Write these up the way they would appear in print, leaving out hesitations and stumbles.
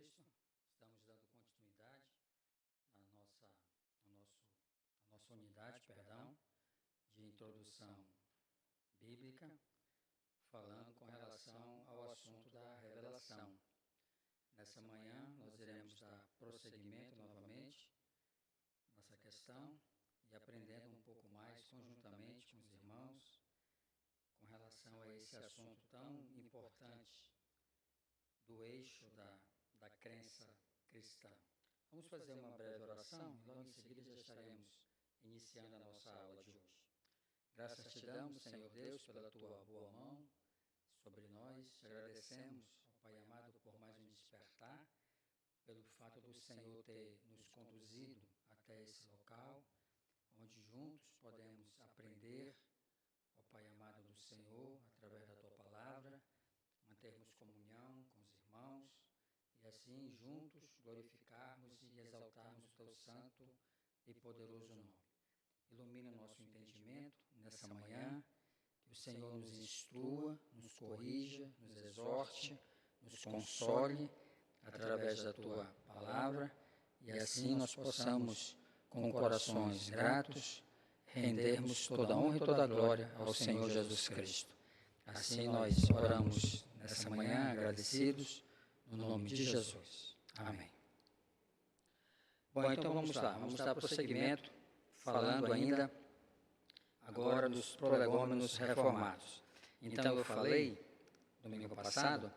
Cristo, estamos dando continuidade à nossa unidade, de introdução bíblica, falando com relação ao assunto da revelação. Nessa manhã, nós iremos dar prosseguimento novamente nessa questão e aprendendo um pouco mais conjuntamente com os irmãos com relação a esse assunto tão importante do eixo da crença cristã. Vamos fazer uma breve oração e logo em seguida já estaremos iniciando a nossa aula de hoje. Graças te damos, Senhor Deus, pela tua boa mão sobre nós. Te agradecemos, ó Pai amado, por mais um despertar, pelo fato do Senhor ter nos conduzido até esse local, onde juntos podemos aprender, ó Pai amado do Senhor, através da tua palavra, mantermos comunhão com os irmãos e assim juntos glorificarmos e exaltarmos o teu santo e poderoso nome. Ilumina nosso entendimento nessa manhã, que o Senhor nos instrua, nos corrija, nos exorte, nos console através da tua palavra e assim nós possamos, com corações gratos, rendermos toda a honra e toda a glória ao Senhor Jesus Cristo. Assim nós oramos nessa manhã, agradecidos, no nome de Jesus. Amém. Bom, então vamos lá, vamos dar prosseguimento, falando ainda agora dos prolegômenos reformados. Então eu falei, domingo passado,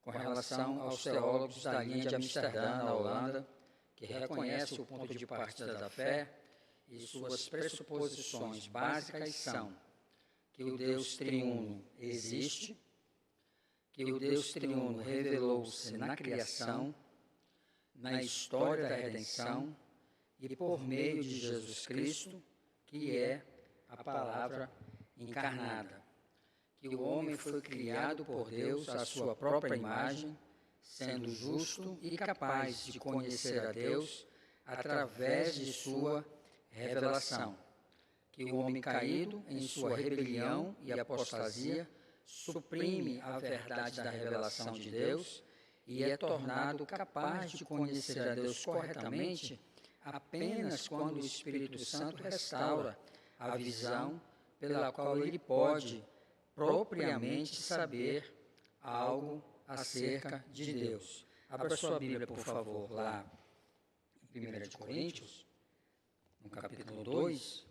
com relação aos teólogos da linha de Amsterdã, na Holanda, que reconhece o ponto de partida da fé e suas pressuposições básicas são que o Deus triuno existe, que o Deus triuno revelou-se na criação, na história da redenção e por meio de Jesus Cristo, que é a palavra encarnada, que o homem foi criado por Deus à sua própria imagem, sendo justo e capaz de conhecer a Deus através de sua revelação, que o homem caído em sua rebelião e apostasia suprime a verdade da revelação de Deus e é tornado capaz de conhecer a Deus corretamente apenas quando o Espírito Santo restaura a visão pela qual ele pode propriamente saber algo acerca de Deus. Abra sua Bíblia, por favor, lá em 1 Coríntios, no capítulo 2,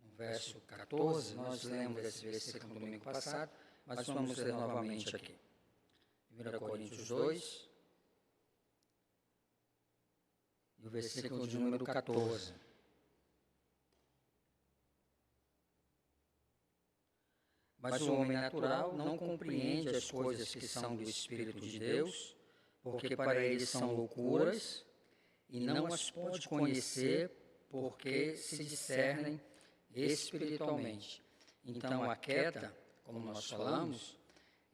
no verso 14. Nós lemos esse versículo no domingo passado, mas vamos ler novamente aqui. 1 Coríntios 2, e o versículo de número 14. Mas o homem natural não compreende as coisas que são do Espírito de Deus, porque para ele são loucuras, e não as pode conhecer, porque se discernem espiritualmente. Então a queda, como nós falamos,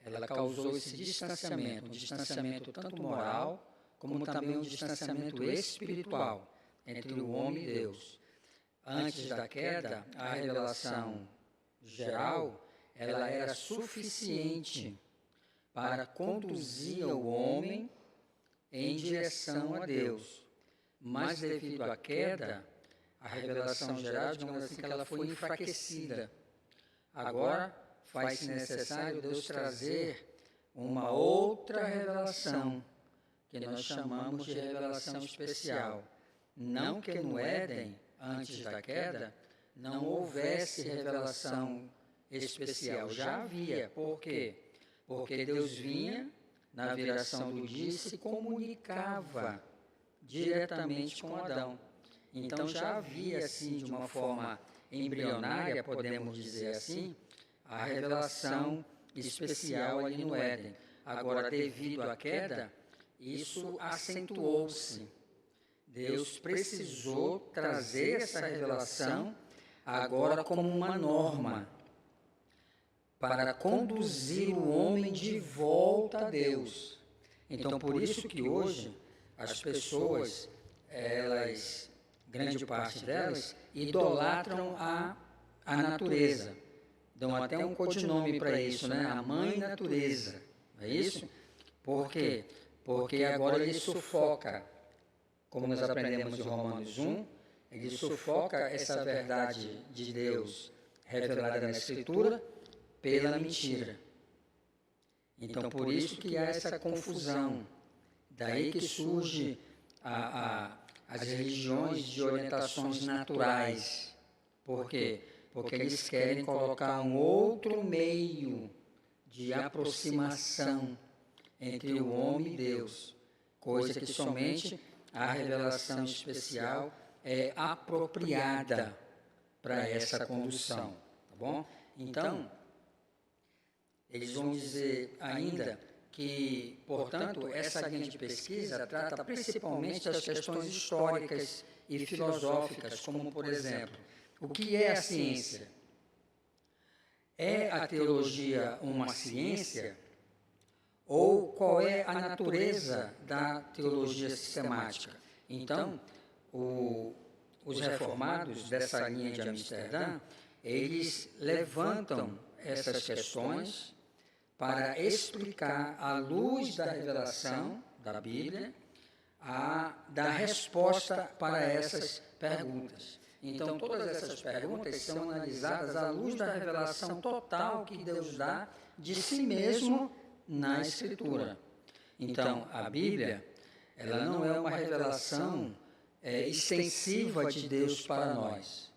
ela causou esse distanciamento, um distanciamento tanto moral, como também um distanciamento espiritual entre o homem e Deus. Antes da queda, a revelação geral ela era suficiente para conduzir o homem em direção a Deus. Mas devido à queda, a revelação geral, digamos assim, que ela foi enfraquecida. Agora faz-se necessário Deus trazer uma outra revelação, que nós chamamos de revelação especial. Não que no Éden, antes da queda, não houvesse revelação especial, já havia. Por quê? Porque Deus vinha na viração do dia e se comunicava diretamente com Adão. Então já havia, assim, de uma forma embrionária, podemos dizer assim, a revelação especial ali no Éden. Agora, devido à queda, isso acentuou-se. Deus precisou trazer essa revelação agora como uma norma, para conduzir o homem de volta a Deus. Então, por isso que hoje as pessoas, elas, grande parte delas, idolatram a natureza. Dão até um codinome para isso, né? A mãe natureza. Não é isso? Por quê? porque agora ele sufoca, como nós aprendemos em Romanos 1, ele sufoca essa verdade de Deus revelada na Escritura pela mentira. Então, por isso que há essa confusão. Daí que surge as religiões de orientações naturais. Por quê? Porque eles querem colocar um outro meio de aproximação entre o homem e Deus, coisa que somente a revelação especial é apropriada para essa condução, tá bom? Então, eles vão dizer ainda que, portanto, essa linha de pesquisa trata principalmente das questões históricas e filosóficas, como, por exemplo, o que é a ciência? É a teologia uma ciência? Ou qual é a natureza da teologia sistemática? Então, os reformados dessa linha de Amsterdã, eles levantam essas questões para explicar, à luz da revelação da Bíblia, da resposta para essas perguntas. Então, todas essas perguntas são analisadas à luz da revelação total que Deus dá de si mesmo na Escritura. Então, a Bíblia, ela não é uma revelação extensiva de Deus para nós.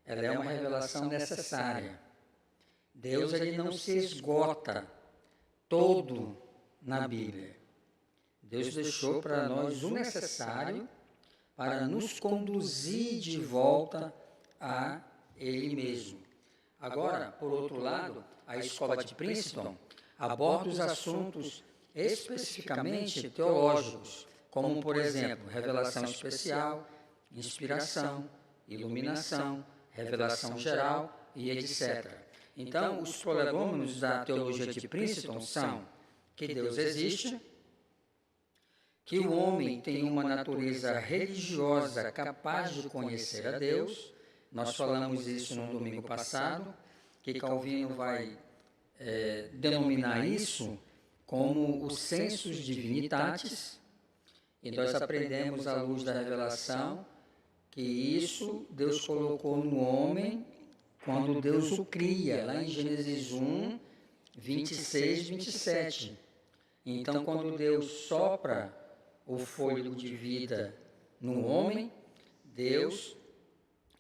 Ela é uma revelação necessária. Deus, ele não se esgota todo na Bíblia. Deus deixou para nós o necessário para nos conduzir de volta a Ele mesmo. Agora, por outro lado, a escola de Princeton aborda os assuntos especificamente teológicos, como, por exemplo, revelação especial, inspiração, iluminação, revelação geral e etc. Então, os prolegômenos da teologia de Princeton são que Deus existe, que o homem tem uma natureza religiosa capaz de conhecer a Deus. Nós falamos isso no domingo passado, que Calvino vai denominar isso como o sensus divinitatis, e nós aprendemos à luz da revelação que isso Deus colocou no homem quando Deus o cria, lá em Gênesis 1, 26, 27. Então, quando Deus sopra o fôlego de vida no homem, Deus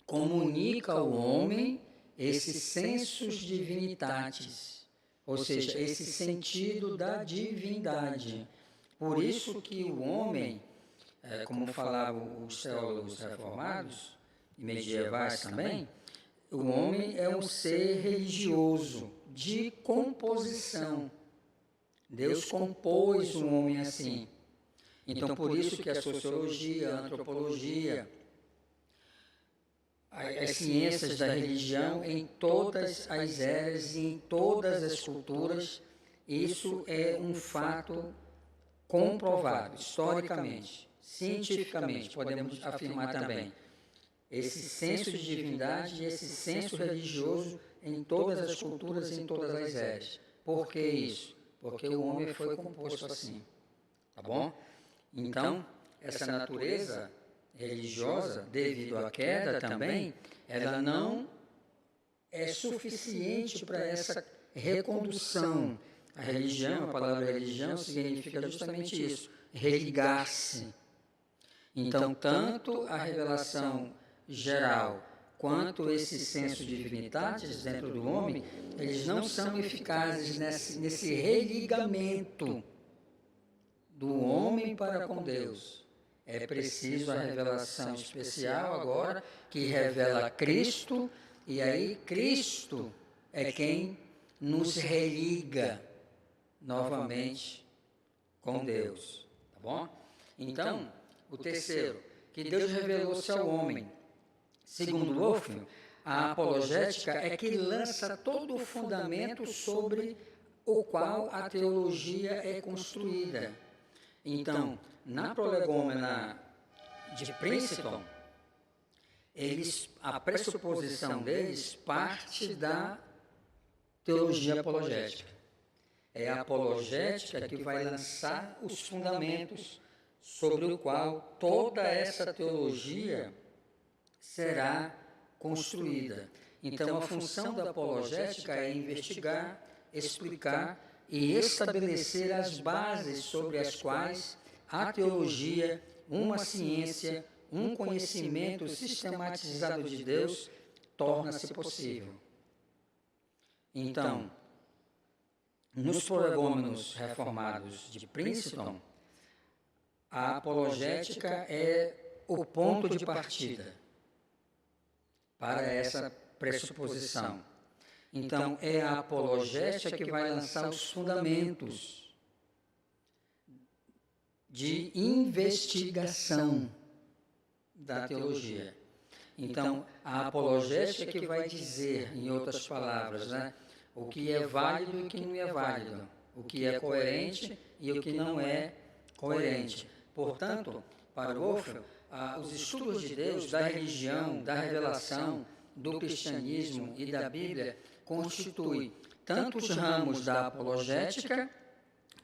comunica ao homem esse sensus divinitatis, ou seja, esse sentido da divindade. Por isso que o homem, como falavam os teólogos reformados e medievais também, o homem é um ser religioso, de composição. Deus compôs o homem assim. Então, por isso que a sociologia, a antropologia, as ciências da religião, em todas as eras e em todas as culturas, isso é um fato comprovado, historicamente, cientificamente, podemos afirmar também. Esse senso de divindade e esse senso religioso em todas as culturas e em todas as eras. Por que isso? Porque o homem foi composto assim, tá bom? Então, essa natureza religiosa, devido à queda também, ela não é suficiente para essa recondução. A religião, a palavra religião significa justamente isso, religar-se. Então, tanto a revelação geral quanto esse senso de divinitatis dentro do homem, eles não são eficazes nesse religamento do homem para com Deus. É preciso a revelação especial agora, que revela Cristo, e aí Cristo é quem nos religa novamente com Deus, tá bom? Então, o terceiro, que Deus revelou-se ao homem. Segundo Wolff, a apologética é que lança todo o fundamento sobre o qual a teologia é construída. Então, na prolegômena de Princeton, a pressuposição deles parte da teologia apologética. É a apologética que vai lançar os fundamentos sobre o qual toda essa teologia será construída. Então, a função da apologética é investigar, explicar e estabelecer as bases sobre as quais a teologia, uma ciência, um conhecimento sistematizado de Deus, torna-se possível. Então, nos prolegômenos reformados de Princeton, a apologética é o ponto de partida para essa pressuposição. Então, é a apologética que vai lançar os fundamentos de investigação da teologia. Então, a apologética que vai dizer, em outras palavras, né, o que é válido e o que não é válido, o que é coerente e o que não é coerente. Portanto, para Wolff, os estudos de Deus, da religião, da revelação, do cristianismo e da Bíblia constituem tanto os ramos da apologética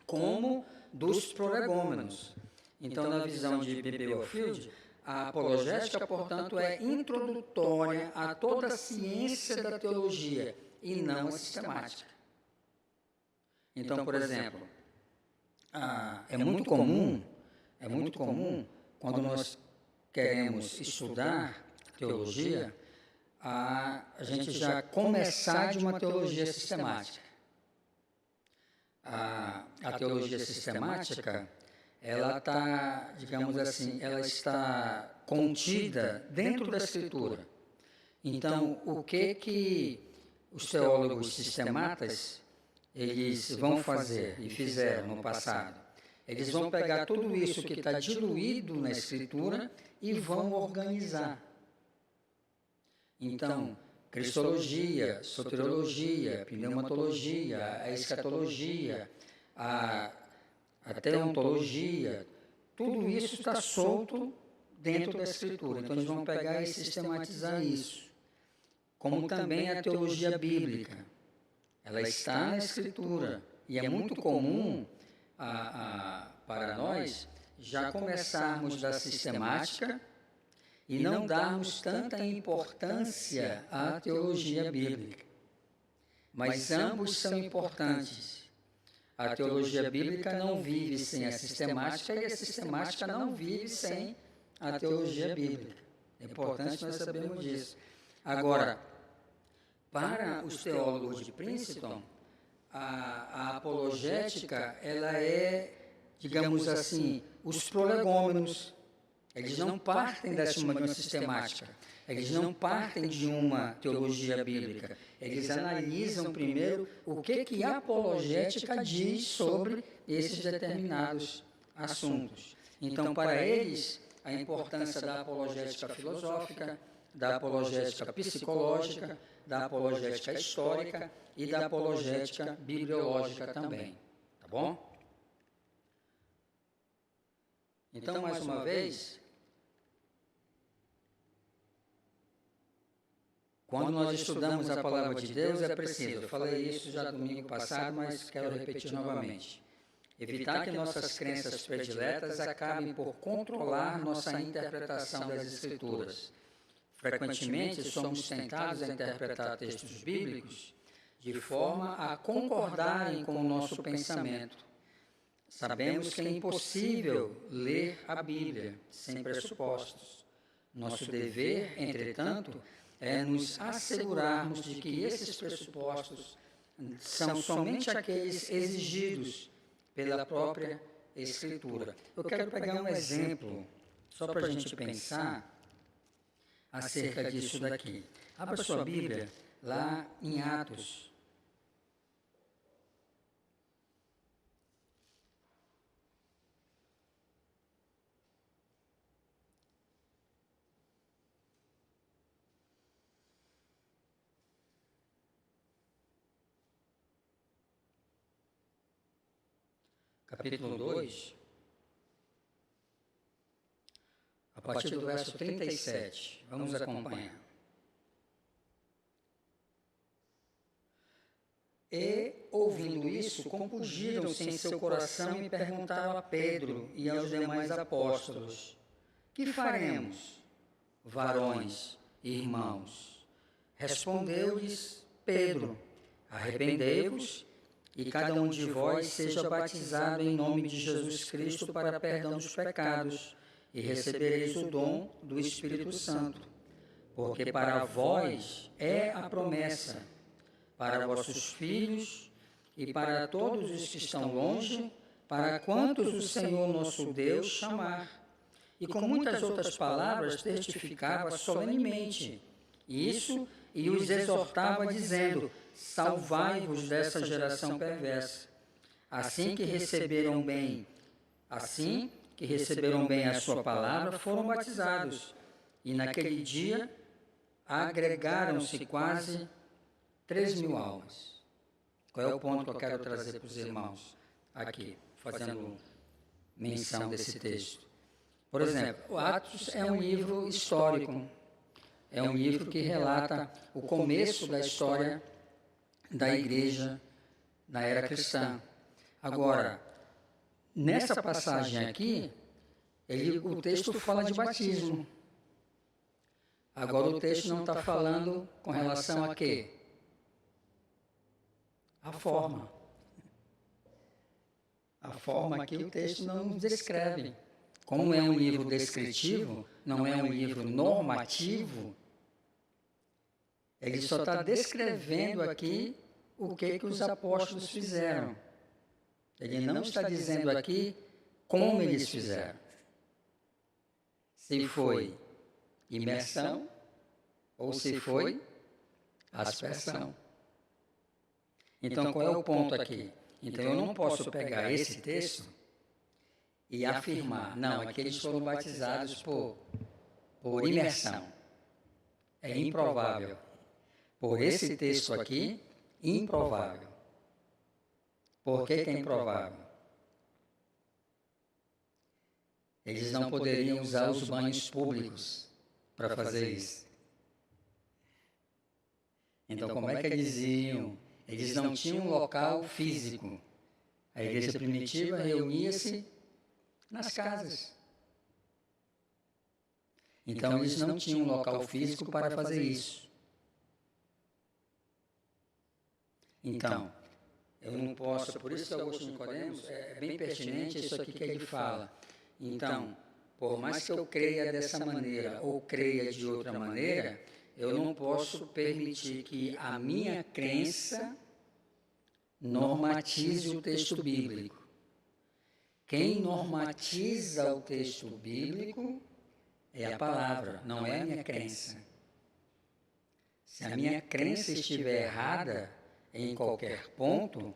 como dos prolegômenos. Então, na visão de B.B. Warfield, a apologética, portanto, é introdutória a toda a ciência da teologia e não a sistemática. Então, por exemplo, é muito comum, quando nós queremos estudar teologia, a gente já começar de uma teologia sistemática. A teologia sistemática, ela está, digamos assim, ela está contida dentro da Escritura. Então, o que os teólogos sistematas, eles vão fazer e fizeram no passado? Eles vão pegar tudo isso que está diluído na Escritura e vão organizar. Então, cristologia, soteriologia, pneumatologia, a escatologia, a teontologia, tudo isso está solto dentro da Escritura. Então, eles vão pegar e sistematizar isso. Como também a teologia bíblica. Ela está na Escritura. E é muito comum para nós já começarmos da sistemática e não darmos tanta importância à teologia bíblica. Mas ambos são importantes. A teologia bíblica não vive sem a sistemática e a sistemática não vive sem a teologia bíblica. É importante nós sabermos disso. Agora, para os teólogos de Princeton, a apologética, ela é, digamos assim, os prolegômenos. Eles não partem de uma sistemática, eles não partem de uma teologia bíblica, eles analisam primeiro o que a apologética diz sobre esses determinados assuntos. Então, para eles, a importância da apologética filosófica, da apologética psicológica, da apologética histórica e da apologética bibliológica também. Tá bom? Então, mais uma vez, quando nós estudamos a palavra de Deus, é preciso, eu falei isso já domingo passado, mas quero repetir novamente, evitar que nossas crenças prediletas acabem por controlar nossa interpretação das Escrituras. Frequentemente, somos tentados a interpretar textos bíblicos de forma a concordarem com o nosso pensamento. Sabemos que é impossível ler a Bíblia sem pressupostos. Nosso dever, entretanto, é nos assegurarmos de que esses pressupostos são somente aqueles exigidos pela própria Escritura. Eu quero pegar um exemplo, só para a gente pensar acerca disso daqui. Abra sua Bíblia lá em Atos. Capítulo 2, a partir do verso 37. Vamos acompanhar. E, ouvindo isso, compungiram-se em seu coração e perguntaram a Pedro e aos demais apóstolos: que faremos, varões e irmãos? Respondeu-lhes Pedro: arrependei-vos e cada um de vós seja batizado em nome de Jesus Cristo para perdão dos pecados, e recebereis o dom do Espírito Santo, porque para vós é a promessa, para vossos filhos e para todos os que estão longe, para quantos o Senhor nosso Deus chamar. E com muitas outras palavras testificava solenemente isso e os exortava dizendo: salvai-vos dessa geração perversa. Assim que receberam bem a sua palavra, foram batizados. E naquele dia agregaram-se quase 3.000 almas. Qual é o ponto que eu quero trazer para os irmãos aqui, fazendo menção desse texto? Por exemplo, o Atos é um livro histórico, é um livro que relata o começo da história da igreja na era cristã. Agora, nessa passagem aqui, o texto fala de batismo. Agora o texto não está falando com relação a quê? A forma. A forma aqui o texto não descreve. Como é um livro descritivo, não é um livro normativo, ele só está descrevendo aqui o que os apóstolos fizeram. Ele não está dizendo aqui como eles fizeram. Se foi imersão ou se foi aspersão. Então, qual é o ponto aqui? Então, eu não posso pegar esse texto e afirmar, não, é que eles foram batizados por imersão. É improvável. Por esse texto aqui, improvável. Por que é improvável? Eles não poderiam usar os banhos públicos para fazer isso. Então, como é que eles iam? Eles não tinham um local físico. A igreja primitiva reunia-se nas casas. Então, eles não tinham um local físico para fazer isso. Então, eu não posso, por isso que Augusto Nicodemos é bem pertinente isso aqui que ele fala. Então, por mais que eu creia dessa maneira ou creia de outra maneira, eu não posso permitir que a minha crença normatize o texto bíblico. Quem normatiza o texto bíblico é a palavra, não é a minha crença. Se a minha crença estiver errada em qualquer ponto,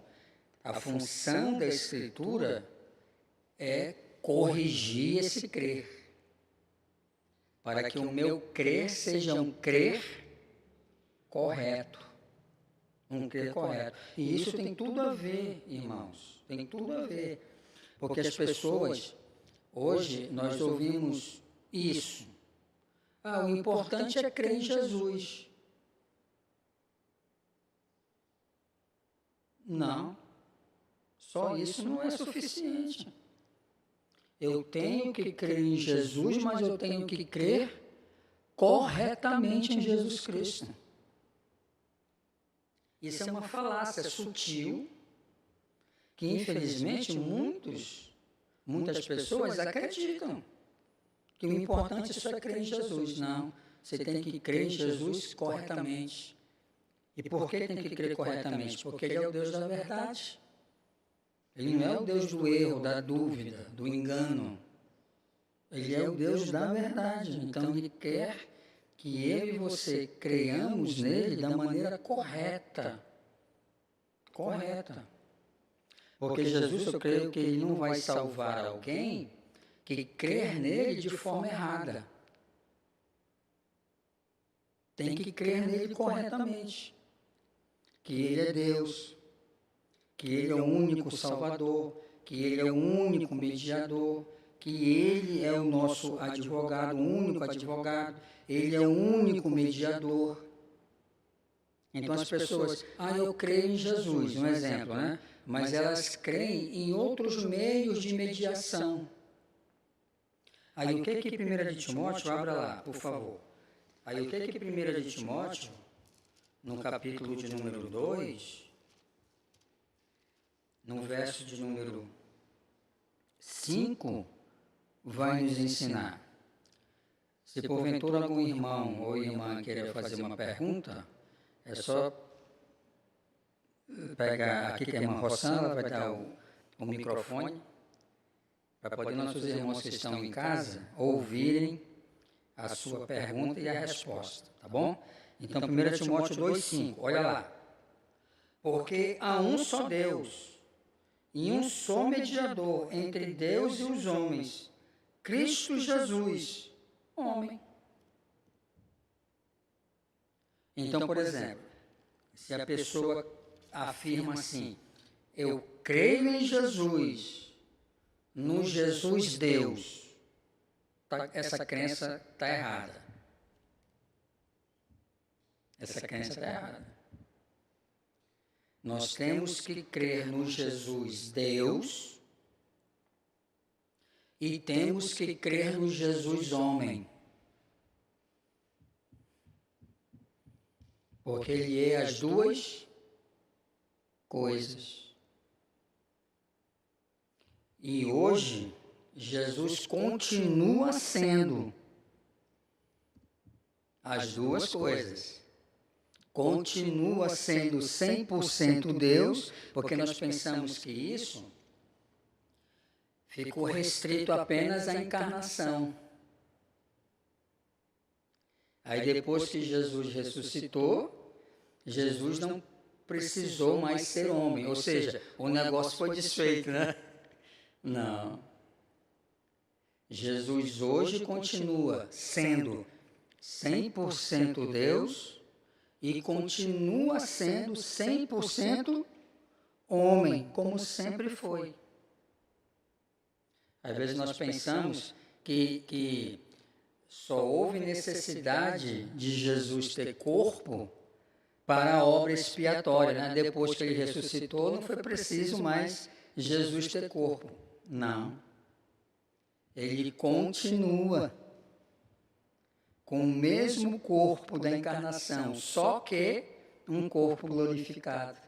a função da Escritura é corrigir esse crer, para que o meu crer seja um crer correto. Um crer correto. E isso tem tudo a ver, irmãos, tem tudo a ver. Porque as pessoas, hoje, nós ouvimos isso. O importante é crer em Jesus. Não, só isso não é suficiente. Eu tenho que crer em Jesus, mas eu tenho que crer corretamente em Jesus Cristo. Isso é uma falácia sutil, que infelizmente muitas pessoas acreditam que o importante só é crer em Jesus. Não, você tem que crer em Jesus corretamente. E por que tem que crer corretamente? Porque Ele é o Deus da verdade. Ele não é o Deus do erro, da dúvida, do engano. Ele é o Deus da verdade. Então, Ele quer que eu e você creiamos nele da maneira correta. Correta. Porque Jesus, eu creio que Ele não vai salvar alguém que crer nele de forma errada. Tem que crer nele corretamente. Que Ele é Deus, que Ele é o único Salvador, que Ele é o único mediador, que Ele é o nosso advogado, o único advogado, Ele é o único mediador. Então as pessoas, eu creio em Jesus, um exemplo, né? Mas elas creem em outros meios de mediação. Aí o que 1 de Timóteo, abra lá, por favor. Aí o que 1 de Timóteo, no capítulo de número 2, no verso de número 5, vai nos ensinar. Se porventura algum irmão ou irmã queira fazer uma pergunta, é só pegar, aqui tem a irmã Rossana, ela vai dar o microfone, para poder nossos irmãos que estão em casa ouvirem a sua pergunta e a resposta, tá bom? Então, 1 Timóteo 2,5, olha lá. Porque há um só Deus e um só mediador entre Deus e os homens, Cristo Jesus, homem. Então, por exemplo, se a pessoa afirma assim, eu creio em Jesus, no Jesus Deus, essa crença está errada. Essa crença está errada. Nós temos que crer no Jesus Deus e temos que crer no Jesus homem. Porque ele é as duas coisas. E hoje, Jesus continua sendo as duas coisas. Continua sendo 100% Deus, porque nós pensamos que isso ficou restrito apenas à encarnação. Aí depois que Jesus ressuscitou, Jesus não precisou mais ser homem, ou seja, o negócio foi desfeito, né? Não. Jesus hoje continua sendo 100% Deus e continua sendo 100% homem, como sempre foi. Às vezes nós pensamos que só houve necessidade de Jesus ter corpo para a obra expiatória, né? Depois que ele ressuscitou, não foi preciso mais Jesus ter corpo. Não. Ele continua com o mesmo corpo da encarnação, só que um corpo glorificado,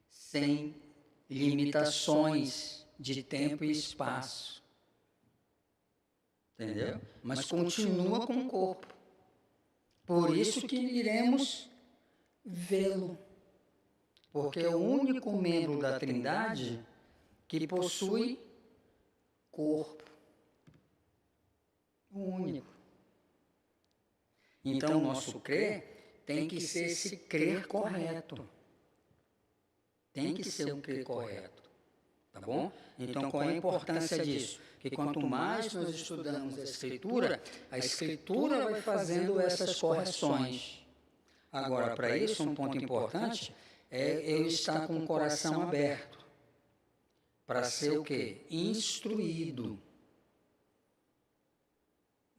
sem limitações de tempo e espaço. Entendeu? Mas continua com o corpo. Por isso que iremos vê-lo. Porque é o único membro da Trindade que possui corpo. O único. Então, o nosso crer tem que ser esse crer correto. Tem que ser um crer correto. Tá bom? Então, qual é a importância disso? Que quanto mais nós estudamos a Escritura vai fazendo essas correções. Agora, para isso, um ponto importante é eu estar com o coração aberto. Para ser o quê? Instruído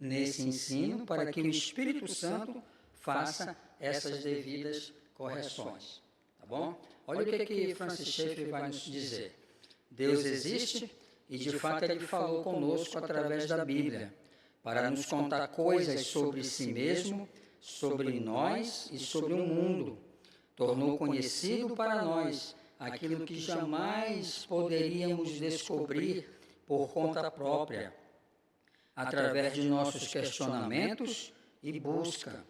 nesse ensino, para que o Espírito Santo faça essas devidas correções. Tá bom? Olha o que Francis Schaeffer vai nos dizer. Deus existe e, de fato, Ele falou conosco através da Bíblia, para nos contar coisas sobre si mesmo, sobre nós e sobre o mundo. Tornou conhecido para nós aquilo que jamais poderíamos descobrir por conta própria, através de nossos questionamentos e busca.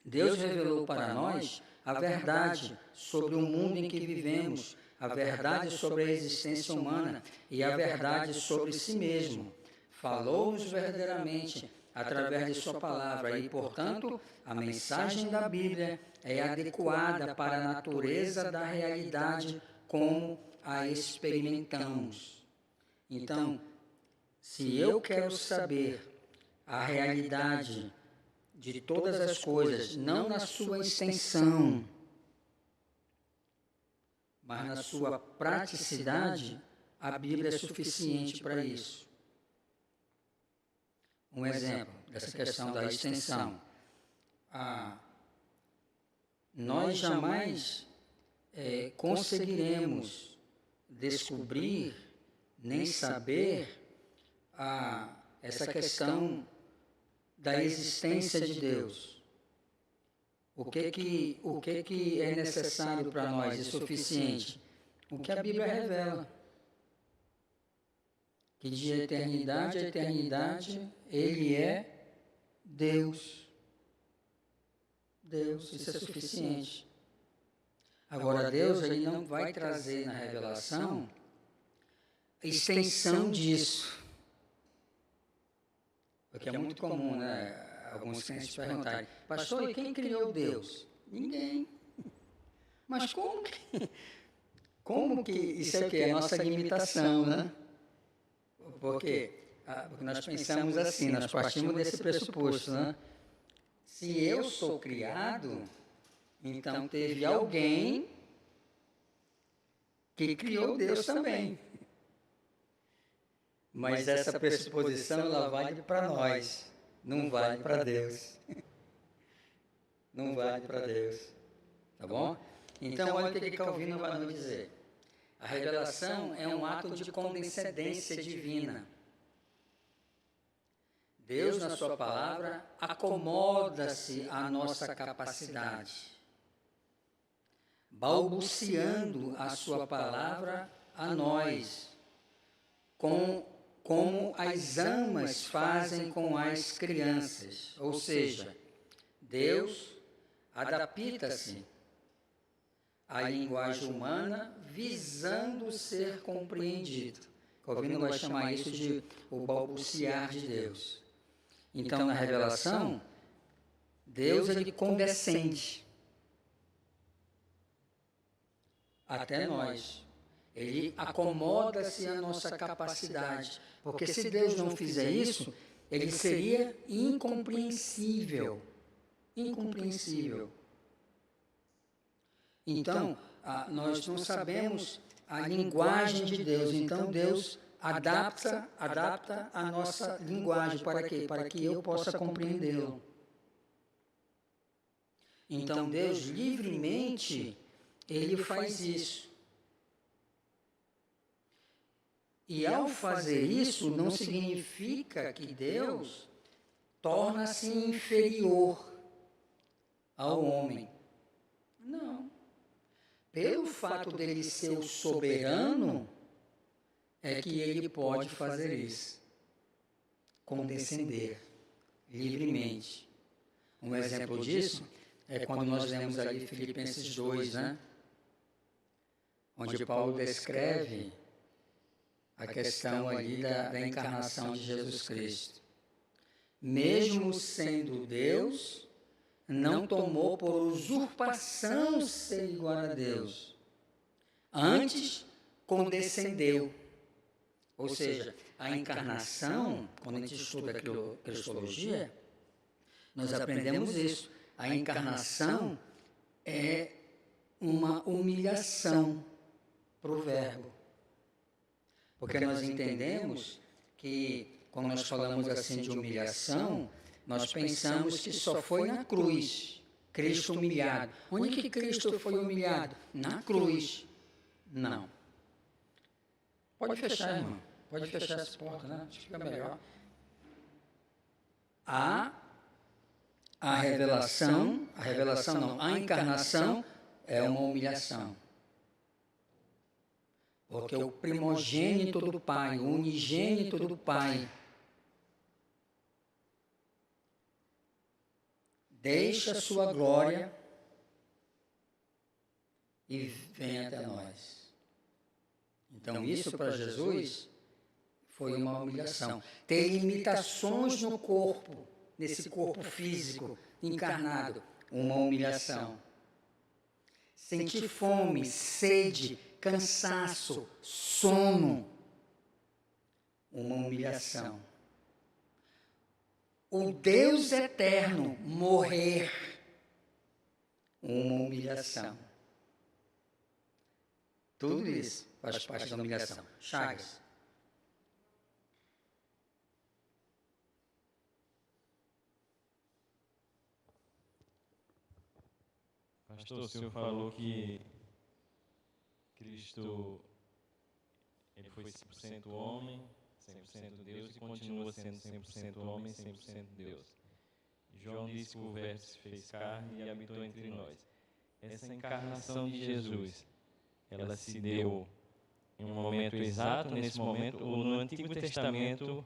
Deus revelou para nós a verdade sobre o mundo em que vivemos, a verdade sobre a existência humana e a verdade sobre si mesmo. Falou-nos verdadeiramente através de sua palavra e, portanto, a mensagem da Bíblia é adequada para a natureza da realidade como a experimentamos. Então, se eu quero saber a realidade de todas as coisas, não na sua extensão, mas na sua praticidade, a Bíblia é suficiente para isso. Um exemplo dessa questão da extensão. nós jamais conseguiremos descobrir nem saber essa questão da existência de Deus. O que é necessário para nós e suficiente? O que a Bíblia revela. Que de eternidade a eternidade, Ele é Deus. Deus, isso é suficiente. Agora, Deus, Ele não vai trazer na revelação a extensão disso. Porque é muito comum, né? Alguns crentes perguntarem, pastor, e quem criou Deus? Ninguém. Mas como que isso é o quê? É a nossa limitação, né? Porque nós pensamos assim, nós partimos desse pressuposto, né? Se eu sou criado, então teve alguém que criou Deus também. Mas essa pressuposição, ela vale para nós, não vale para Deus. Não vale para Deus. Tá bom? Então, olha o que Calvino vai nos dizer. A revelação é um ato de condescendência divina. Deus, na sua palavra, acomoda-se à nossa capacidade, balbuciando a sua palavra a nós, como as amas fazem com as crianças. Ou seja, Deus adapta-se à linguagem humana visando ser compreendido. Calvino vai chamar isso de o balbuciar de Deus. Então, na revelação, Deus ele condescende até nós. Ele acomoda-se à nossa capacidade. Porque se Deus não fizer isso, ele seria incompreensível. Incompreensível. Então, nós não sabemos a linguagem de Deus. Então, Deus adapta a nossa linguagem. Para quê? Para que eu possa compreendê-lo. Então, Deus livremente, Ele faz isso. E ao fazer isso, não significa que Deus torna-se inferior ao homem. Não. Pelo fato dele ser o soberano, é que ele pode fazer isso. Condescender livremente. Um exemplo disso é quando nós lemos ali Filipenses 2, né? Onde Paulo descreve a questão ali da encarnação de Jesus Cristo. Mesmo sendo Deus, não tomou por usurpação ser igual a Deus. Antes, condescendeu. Ou seja, a encarnação, quando a gente estuda a cristologia, nós aprendemos isso. A encarnação é uma humilhação para o Verbo. Porque nós entendemos que, quando nós falamos assim de humilhação, nós pensamos que só foi na cruz, Cristo humilhado. Onde que Cristo foi humilhado? Na cruz. Não. Pode fechar, irmão. Pode fechar essa porta, né? Acho que fica melhor. A revelação não, a encarnação é uma humilhação. Porque o primogênito do Pai, o unigênito do Pai, deixa a sua glória e vem até nós. Então, isso para Jesus foi uma humilhação. Ter limitações no corpo, nesse corpo físico encarnado, uma humilhação. Sentir fome, sede, cansaço, sono, uma humilhação. O Deus eterno morrer, uma humilhação. Tudo isso faz parte da humilhação. Chagas. Pastor, o senhor falou que Cristo ele foi 100% homem, 100% Deus e continua sendo 100% homem, 100% Deus. João disse que o Verbo se fez carne e habitou entre nós. Essa encarnação de Jesus, ela se deu em um momento exato, nesse momento, ou no Antigo Testamento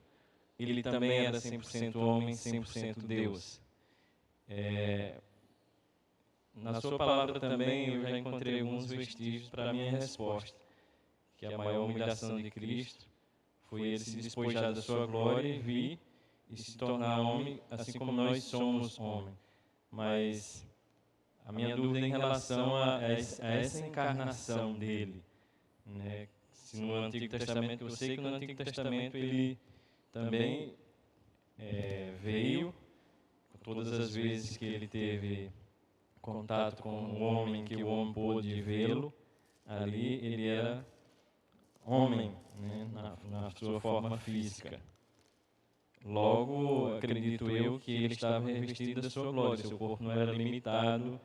ele também era 100% homem, 100% Deus? Na sua palavra também eu já encontrei alguns vestígios para a minha resposta, que a maior humilhação de Cristo foi ele se despojar da sua glória e vir e se tornar homem, assim como nós somos homem. Mas a minha dúvida em relação a essa encarnação dele, né? Se no Antigo Testamento, eu sei que no Antigo Testamento ele também veio, todas as vezes que ele teve contato com o homem, que o homem pôde vê-lo, ali ele era homem, né, na sua forma física. Logo, acredito eu que ele estava revestido da sua glória, seu corpo não era limitado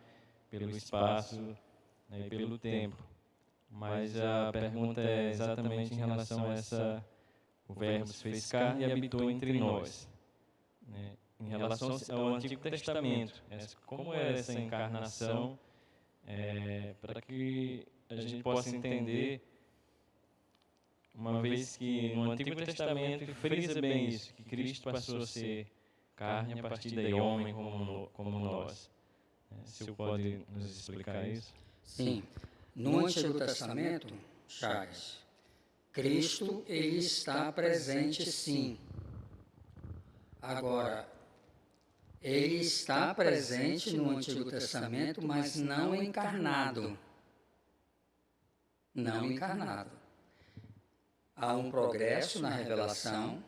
pelo espaço, né, e pelo tempo. Mas a pergunta é exatamente em relação a o Verbo se fez carne e habitou entre nós, né? Em relação ao Antigo Testamento, como é essa encarnação, para que a gente possa entender, uma vez que no Antigo Testamento frisa bem isso, que Cristo passou a ser carne a partir daí, homem como nós. O senhor pode nos explicar isso? Sim. No Antigo Testamento, Chagas, Cristo ele está presente sim. Agora, ele está presente no Antigo Testamento, mas não encarnado. Não encarnado. Há um progresso na revelação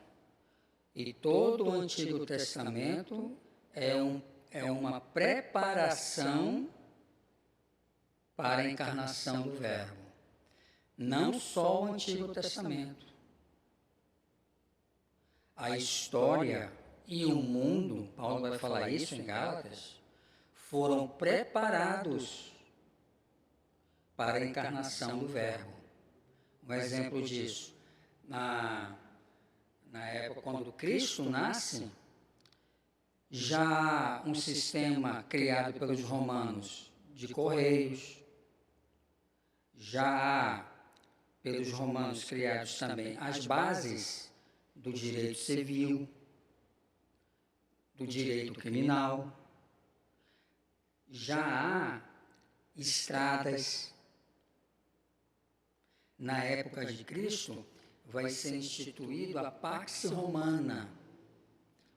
e todo o Antigo Testamento é uma preparação para a encarnação do Verbo. Não só o Antigo Testamento. A história e o mundo, Paulo vai falar isso em Gálatas, foram preparados para a encarnação do Verbo. Um exemplo disso, na época quando Cristo nasce, já há um sistema criado pelos romanos de correios, já há pelos romanos criados também as bases do direito civil, do direito criminal, já há estradas. Na época de Cristo, vai ser instituído a Pax Romana,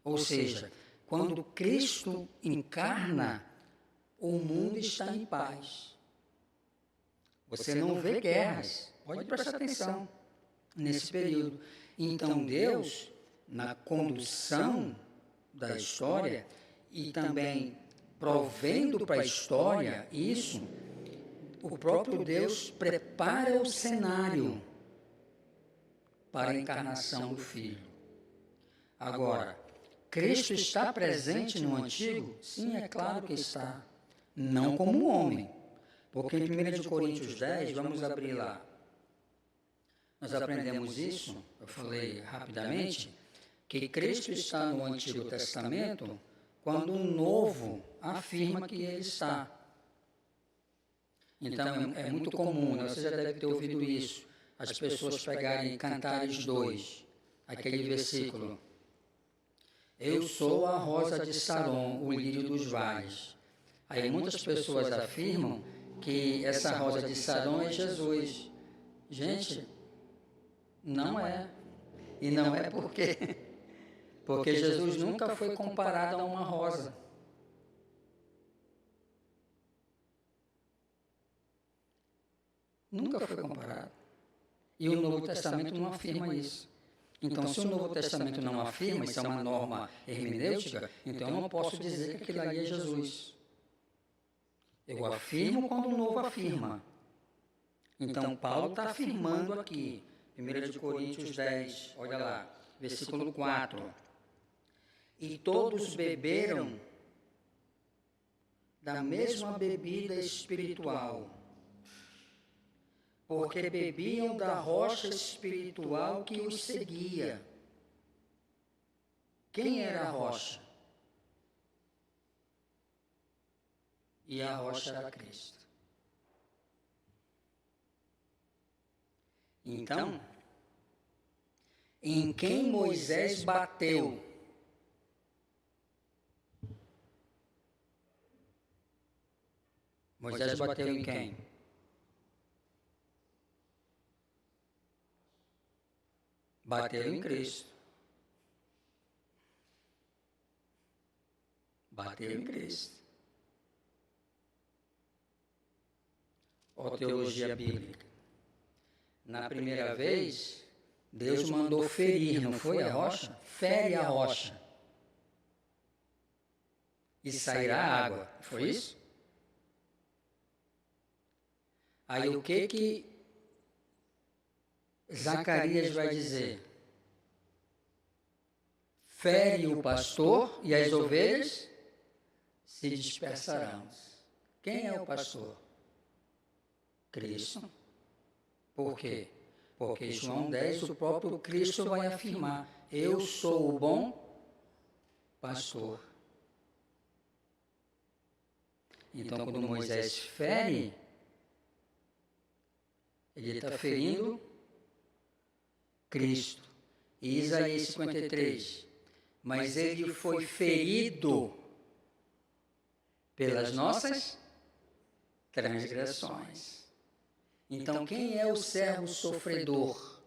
ou seja, quando Cristo encarna, o mundo está em paz. Você não vê guerras, pode prestar atenção nesse período. Então Deus, na condução da história e também provendo para a história isso, o próprio Deus prepara o cenário para a encarnação do Filho. Agora, Cristo está presente no Antigo? Sim, é claro que está. Não como homem. Porque em 1 Coríntios 10, vamos abrir lá. Nós aprendemos isso, eu falei rapidamente, que Cristo está no Antigo Testamento quando o Novo afirma que ele está. Então, é muito comum, né? Você já deve ter ouvido isso, as pessoas pegarem Cantares 2, aquele versículo. Eu sou a rosa de Saron, o lírio dos vales. Aí muitas pessoas afirmam que essa rosa de Saron é Jesus. Gente, não é. E não é porque Jesus nunca foi comparado a uma rosa. Nunca foi comparado. E o Novo Testamento não afirma isso. Então, se o Novo Testamento não afirma, isso é uma norma hermenêutica, então eu não posso dizer que aquilo ali é Jesus. Eu afirmo quando o Novo afirma. Então, Paulo está afirmando aqui, 1 Coríntios 10, olha lá, versículo 4. E todos beberam da mesma bebida espiritual, porque bebiam da rocha espiritual que os seguia. Quem era a rocha? E a rocha era Cristo. Então, em quem Moisés bateu, Moisés bateu em quem? Bateu em Cristo. Bateu em Cristo. Ó, teologia bíblica. Na primeira vez, Deus mandou ferir, não foi a rocha? Fere a rocha. E sairá água. Foi isso? Aí o que Zacarias vai dizer? Fere o pastor e as ovelhas se dispersarão. Quem é o pastor? Cristo. Por quê? Porque João 10, o próprio Cristo vai afirmar: eu sou o bom pastor. Então, quando Moisés fere, ele está ferindo Cristo. E Isaías 53, mas ele foi ferido pelas nossas transgressões. Então, quem é o servo sofredor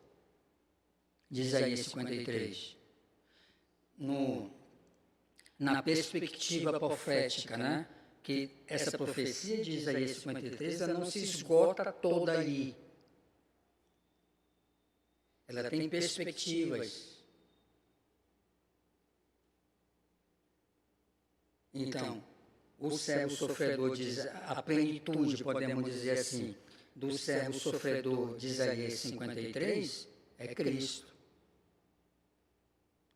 de Isaías 53? Na perspectiva profética, né? Que essa profecia de Isaías 53 ela não se esgota toda ali. Ela tem perspectivas. Então, o servo sofredor, a plenitude, podemos dizer assim, do servo sofredor de Isaías 53 é Cristo,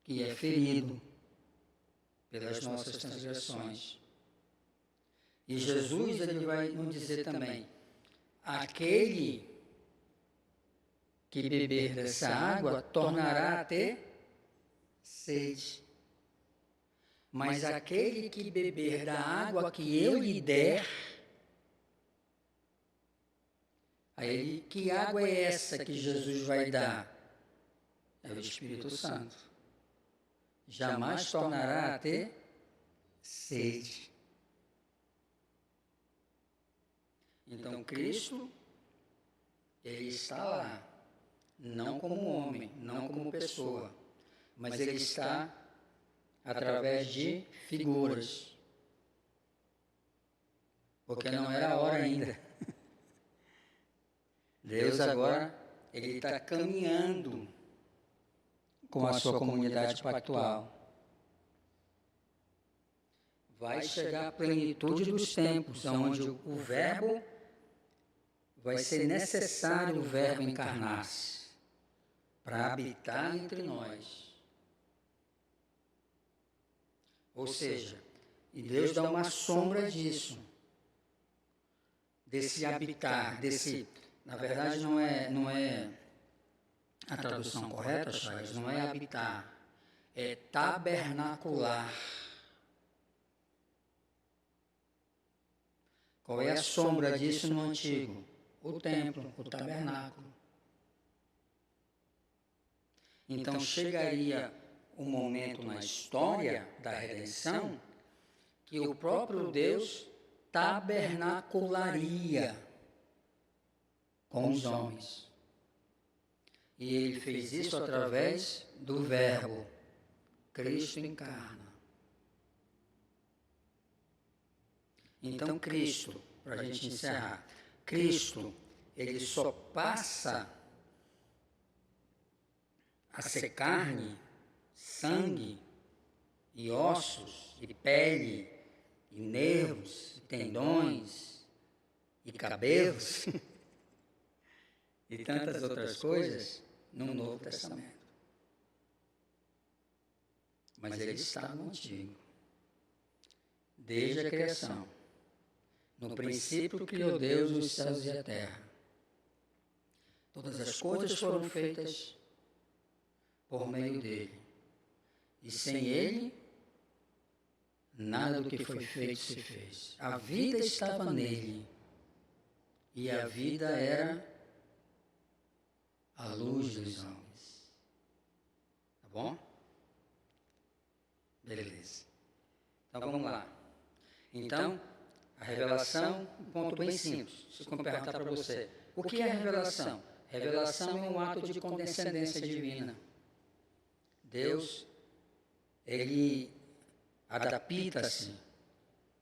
que é ferido pelas nossas transgressões. E Jesus ele vai nos dizer também: aquele que beber dessa água tornará a ter sede. Mas aquele que beber da água que eu lhe der, a ele, que água é essa que Jesus vai dar? É o Espírito Santo. Jamais tornará a ter sede. Então, Cristo, ele está lá, não como homem, não como pessoa, mas ele está através de figuras, porque não era a hora ainda. Deus agora, ele está caminhando com a sua comunidade pactual. Vai chegar a plenitude dos tempos, onde o verbo vai ser necessário o verbo encarnar-se para habitar entre nós. Ou seja, e Deus dá uma sombra disso, desse habitar, desse, na verdade não é a tradução correta, Charles, não é habitar, é tabernacular. Qual é a sombra disso no Antigo? O templo, o tabernáculo. Então chegaria um momento na história da redenção que o próprio Deus tabernacularia com os homens. E ele fez isso através do Verbo. Cristo encarna. Então Cristo, para a gente encerrar, Cristo, ele só passa a ser carne, sangue, e ossos, e pele, e nervos, e tendões, e cabelos, e tantas outras coisas no Novo Testamento. Mas ele está no Antigo, desde a criação. No princípio criou Deus os céus e a terra. Todas as coisas foram feitas por meio dele. E sem ele, nada do que foi feito se fez. A vida estava nele. E a vida era a luz dos homens. Tá bom? Beleza. Então vamos lá. Então, a revelação, um ponto bem simples. Se eu perguntar para você, o que é a revelação? Revelação é um ato de condescendência divina. Deus, Ele adapta-se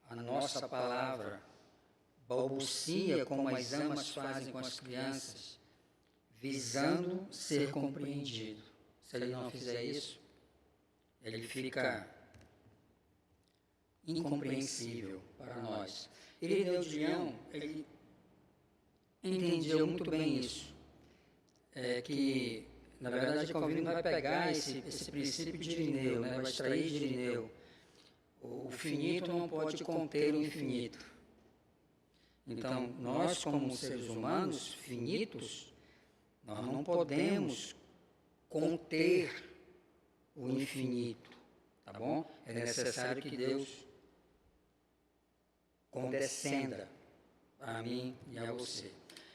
à nossa palavra, balbucia como as amas fazem com as crianças, visando ser compreendido. Se Ele não fizer isso, Ele fica incompreensível para nós. Irineu de Leão, ele entendeu muito bem isso. Que, na verdade, Calvino vai pegar esse princípio de Irineu, né? Vai extrair de Irineu. O finito não pode conter o infinito. Então, nós, como seres humanos finitos, nós não podemos conter o infinito, tá bom? É necessário que Deus condescenda a mim e a você.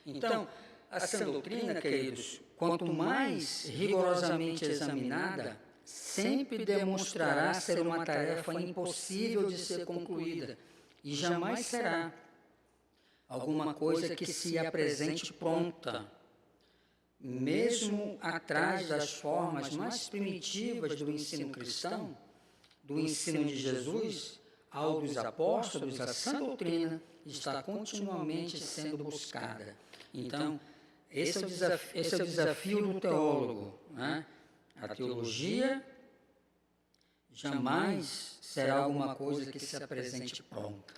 Então, a sã doutrina, queridos, quanto mais rigorosamente examinada, sempre demonstrará ser uma tarefa impossível de ser concluída e jamais será alguma coisa que se apresente pronta, mesmo atrás das formas mais primitivas do ensino cristão, do ensino de Jesus ao dos apóstolos. A sã doutrina está continuamente sendo buscada. Então, esse é o desafio do teólogo, né? A teologia jamais será alguma coisa que se apresente pronta.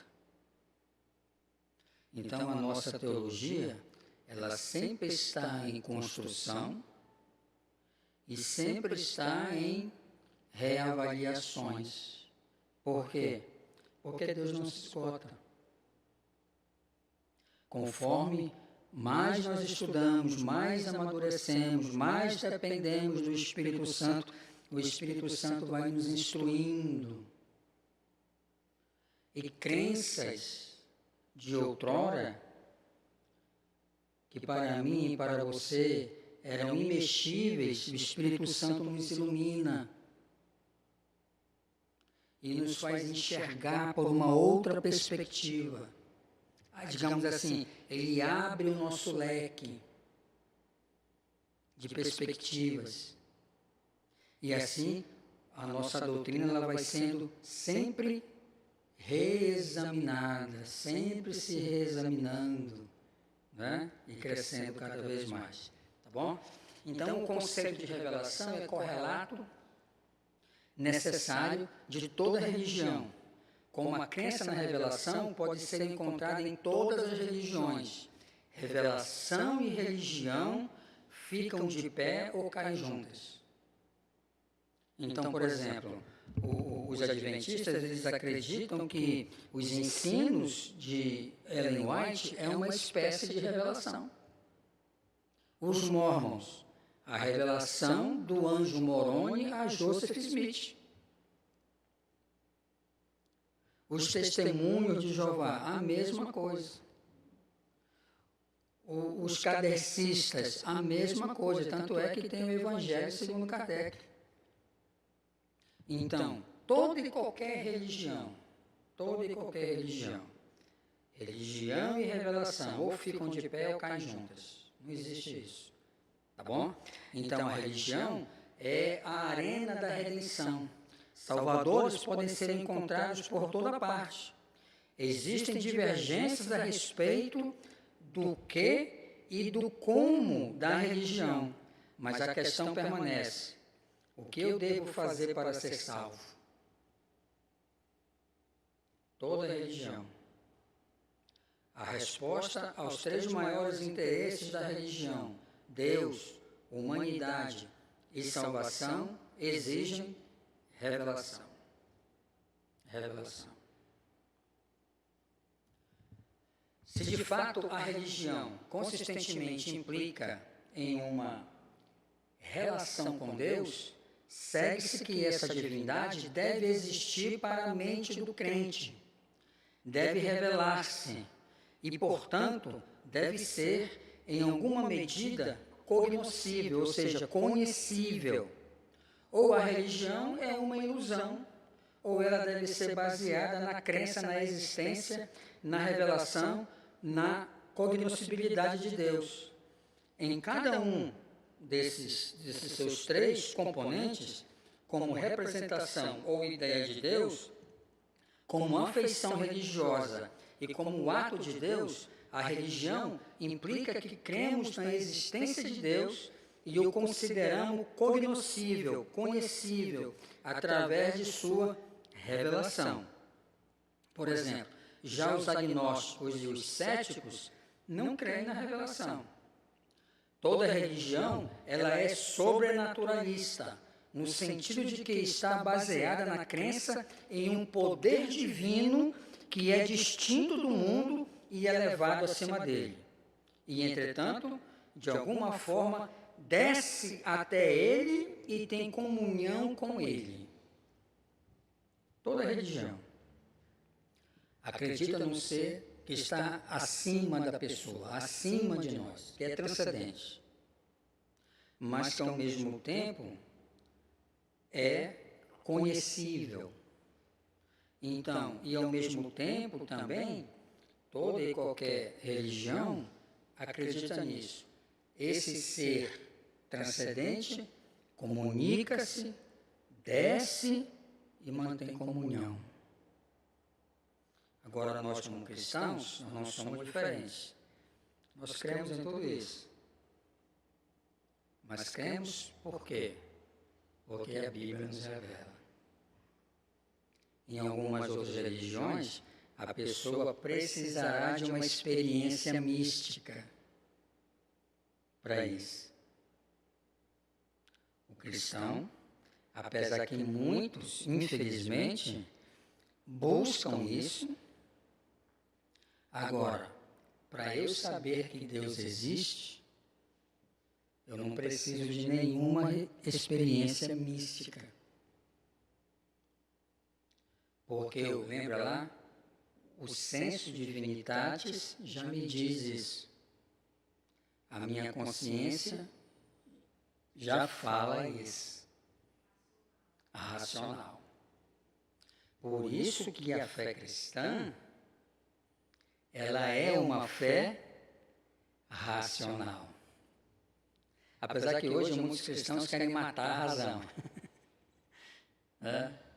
Então, a nossa teologia, ela sempre está em construção e sempre está em reavaliações. Por quê? Porque Deus não se esgota. Conforme mais nós estudamos, mais amadurecemos, mais dependemos do Espírito Santo, o Espírito Santo vai nos instruindo. E crenças de outrora, que para mim e para você eram imexíveis, o Espírito Santo nos ilumina e nos faz enxergar por uma outra perspectiva. Digamos assim, ele abre o nosso leque de perspectivas. E assim, a nossa doutrina ela vai sendo sempre reexaminada, sempre se reexaminando, né? E crescendo cada vez mais. Tá bom? Então, o conceito de revelação é correlato necessário de toda religião. Como a crença na revelação pode ser encontrada em todas as religiões. Revelação e religião ficam de pé ou caem juntas. Então, por exemplo, os adventistas eles acreditam que os ensinos de Ellen White é uma espécie de revelação. Os mormons, a revelação do anjo Moroni a Joseph Smith. Os testemunhos de Jeová, a mesma coisa. Os kardecistas, a mesma coisa. Tanto é que tem o Evangelho segundo Kardec. Então, toda e qualquer religião, religião e revelação, ou ficam de pé ou caem juntas. Não existe isso. Tá bom? Então, a religião é a arena da redenção. Salvadores podem ser encontrados por toda parte. Existem divergências a respeito do que e do como da religião, mas a questão permanece. O que eu devo fazer para ser salvo? Toda religião. A resposta aos três maiores interesses da religião, Deus, humanidade e salvação, exigem revelação. Revelação. Se de fato a religião consistentemente implica em uma relação com Deus, segue-se que essa divindade deve existir para a mente do crente, deve revelar-se e, portanto, deve ser, em alguma medida, cognoscível, ou seja, conhecível. Ou a religião é uma ilusão, ou ela deve ser baseada na crença na existência, na revelação, na cognoscibilidade de Deus. Em cada um desses seus três componentes, como representação ou ideia de Deus, como afeição religiosa e como ato de Deus, a religião implica que cremos na existência de Deus e o consideramos cognoscível, conhecível, através de sua revelação. Por exemplo, já os agnósticos e os céticos não creem na revelação. Toda religião, ela é sobrenaturalista, no sentido de que está baseada na crença em um poder divino que é distinto do mundo e elevado acima dele. E, entretanto, de alguma forma, desce até ele e tem comunhão com ele. Toda religião acredita num ser que está acima da pessoa, acima de nós, que é transcendente, mas que ao mesmo tempo é conhecível. Então, e ao mesmo tempo também, toda e qualquer religião acredita nisso. Esse ser transcendente comunica-se, desce e mantém comunhão. Agora, nós como cristãos, nós não somos diferentes. Nós cremos em tudo isso. Mas cremos por quê? Porque a Bíblia nos revela. Em algumas outras religiões, a pessoa precisará de uma experiência mística para isso. O cristão, apesar que muitos, infelizmente, buscam isso. Agora, para eu saber que Deus existe, eu não preciso de nenhuma experiência mística. Porque, lembra lá, o senso divinitatis já me diz isso. A minha consciência já fala isso. A racional. Por isso que a fé cristã, ela é uma fé racional. Apesar que hoje muitos cristãos querem matar a razão.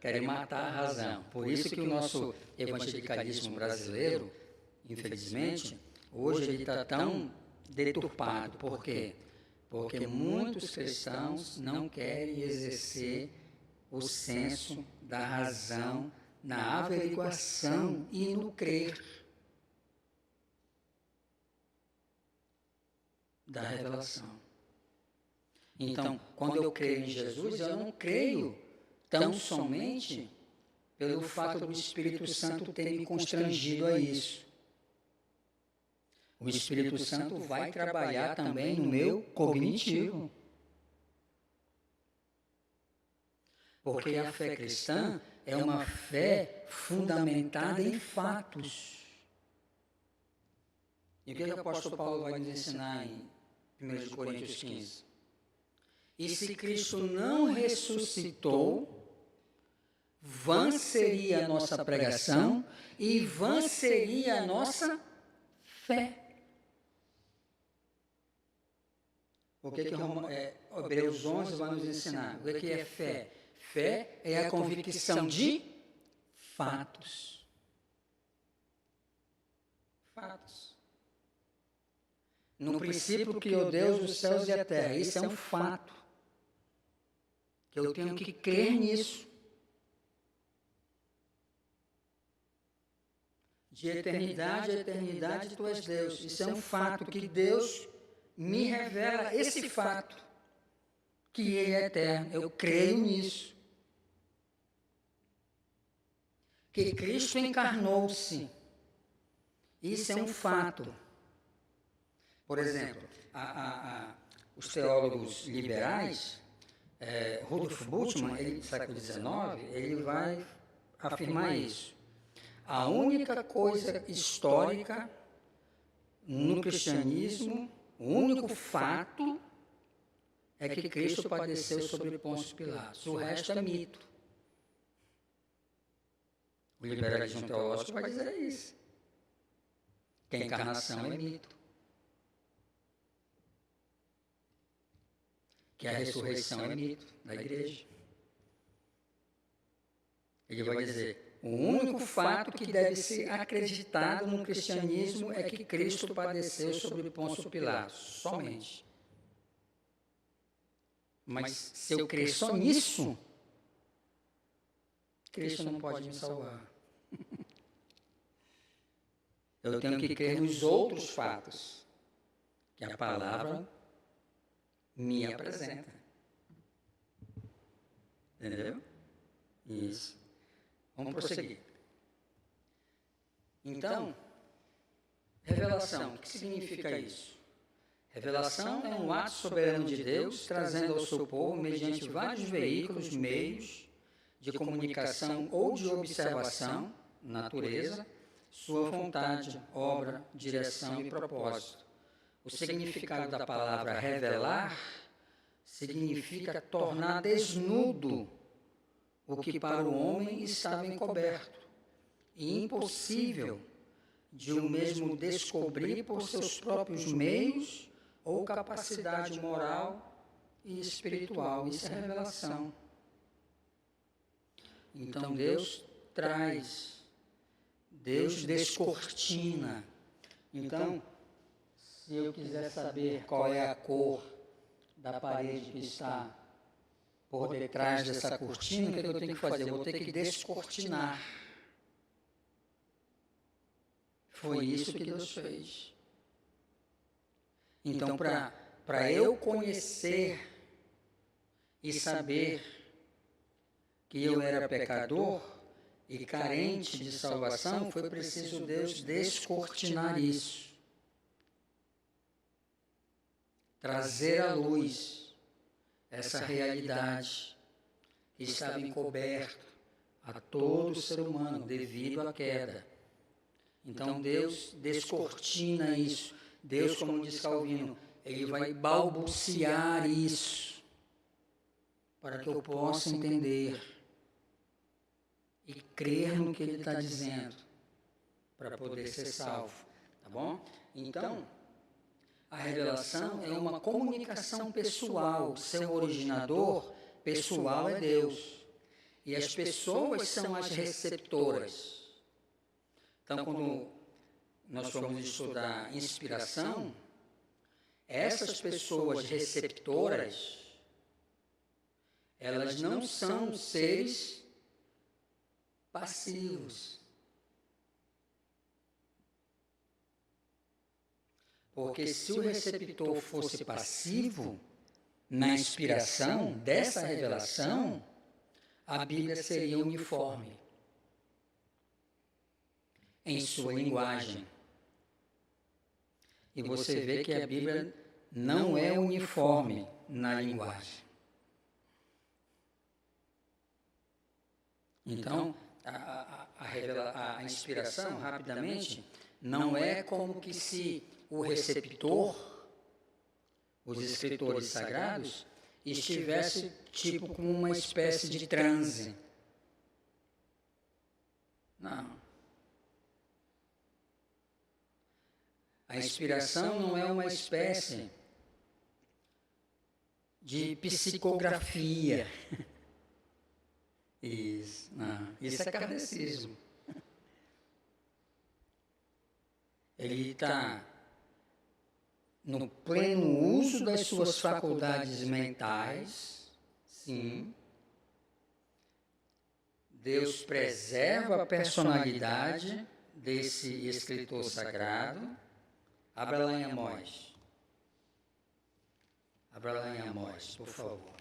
Querem matar a razão. Por isso que o nosso evangelicalismo brasileiro, infelizmente, hoje ele está tão deturpado. Por quê? Porque muitos cristãos não querem exercer o senso da razão na averiguação e no crer da revelação. Então, quando eu creio em Jesus, eu não creio tão somente pelo fato do Espírito Santo ter me constrangido a isso. O Espírito Santo vai trabalhar também no meu cognitivo. Porque a fé cristã é uma fé fundamentada em fatos. E o que o apóstolo Paulo vai nos ensinar em 1 Coríntios 15? E se Cristo não ressuscitou, vã seria a nossa pregação e vã seria a nossa fé. O que Hebreus 11 vai nos ensinar? O que é fé? Fé é a convicção de fatos. Fatos. No princípio criou Deus os céus e a terra. Isso é um fato. Que eu tenho que crer nisso. De eternidade a eternidade tu és Deus. Isso é um fato que Deus me revela esse fato. Que Ele é eterno. Eu creio nisso. Que Cristo encarnou-se Isso é um fato. Por exemplo, os teólogos liberais, Rudolf Bultmann, ele, no século XIX, ele vai afirmar isso. A única coisa histórica no cristianismo, o único fato é que Cristo padeceu sobre Pôncio Pilatos. O resto é mito. O liberalismo teológico vai dizer isso. Que a encarnação é mito. Que a ressurreição é mito da igreja. Ele vai dizer, o único fato que deve ser acreditado no cristianismo é que Cristo padeceu sobre Pôncio Pilatos, somente. Mas se eu crer só nisso, Cristo não pode me salvar. Eu tenho que crer nos outros fatos que a palavra me apresenta. Entendeu? Isso. Vamos prosseguir. Então, revelação, o que significa isso? Revelação é um ato soberano de Deus, trazendo ao seu povo, mediante vários veículos, meios de comunicação ou de observação, natureza, sua vontade, obra, direção e propósito. O significado da palavra revelar significa tornar desnudo o que para o homem estava encoberto e impossível de o mesmo descobrir por seus próprios meios ou capacidade moral e espiritual. Isso é revelação. Então Deus traz, Deus descortina. Então, se eu quiser saber qual é a cor da parede que está por detrás dessa cortina, o que eu tenho que fazer? Eu vou ter que descortinar. Foi isso que Deus fez. Então, para eu conhecer e saber que eu era pecador e carente de salvação, foi preciso Deus descortinar isso. Trazer à luz essa realidade que estava encoberta a todo ser humano devido à queda. Então Deus descortina isso. Deus, como diz Calvino, ele vai balbuciar isso para que eu possa entender e crer no que ele está dizendo para poder ser salvo. Tá bom? Então, a revelação é uma comunicação pessoal. Seu originador pessoal é Deus. E as pessoas são as receptoras. Então, quando nós formos estudar inspiração, essas pessoas receptoras, elas não são seres passivos. Porque se o receptor fosse passivo, na inspiração dessa revelação, a Bíblia seria uniforme em sua linguagem. E você vê que a Bíblia não é uniforme na linguagem. Então, a inspiração, rapidamente, não é como que se o receptor, os escritores sagrados, estivesse tipo com uma espécie de transe. Não. A inspiração não é uma espécie de psicografia. Isso, não. Isso é kardecismo. Ele está no pleno uso das suas faculdades mentais, sim. Deus preserva a personalidade desse escritor sagrado. Abra lá em Amós. Abra lá em Amós, por favor.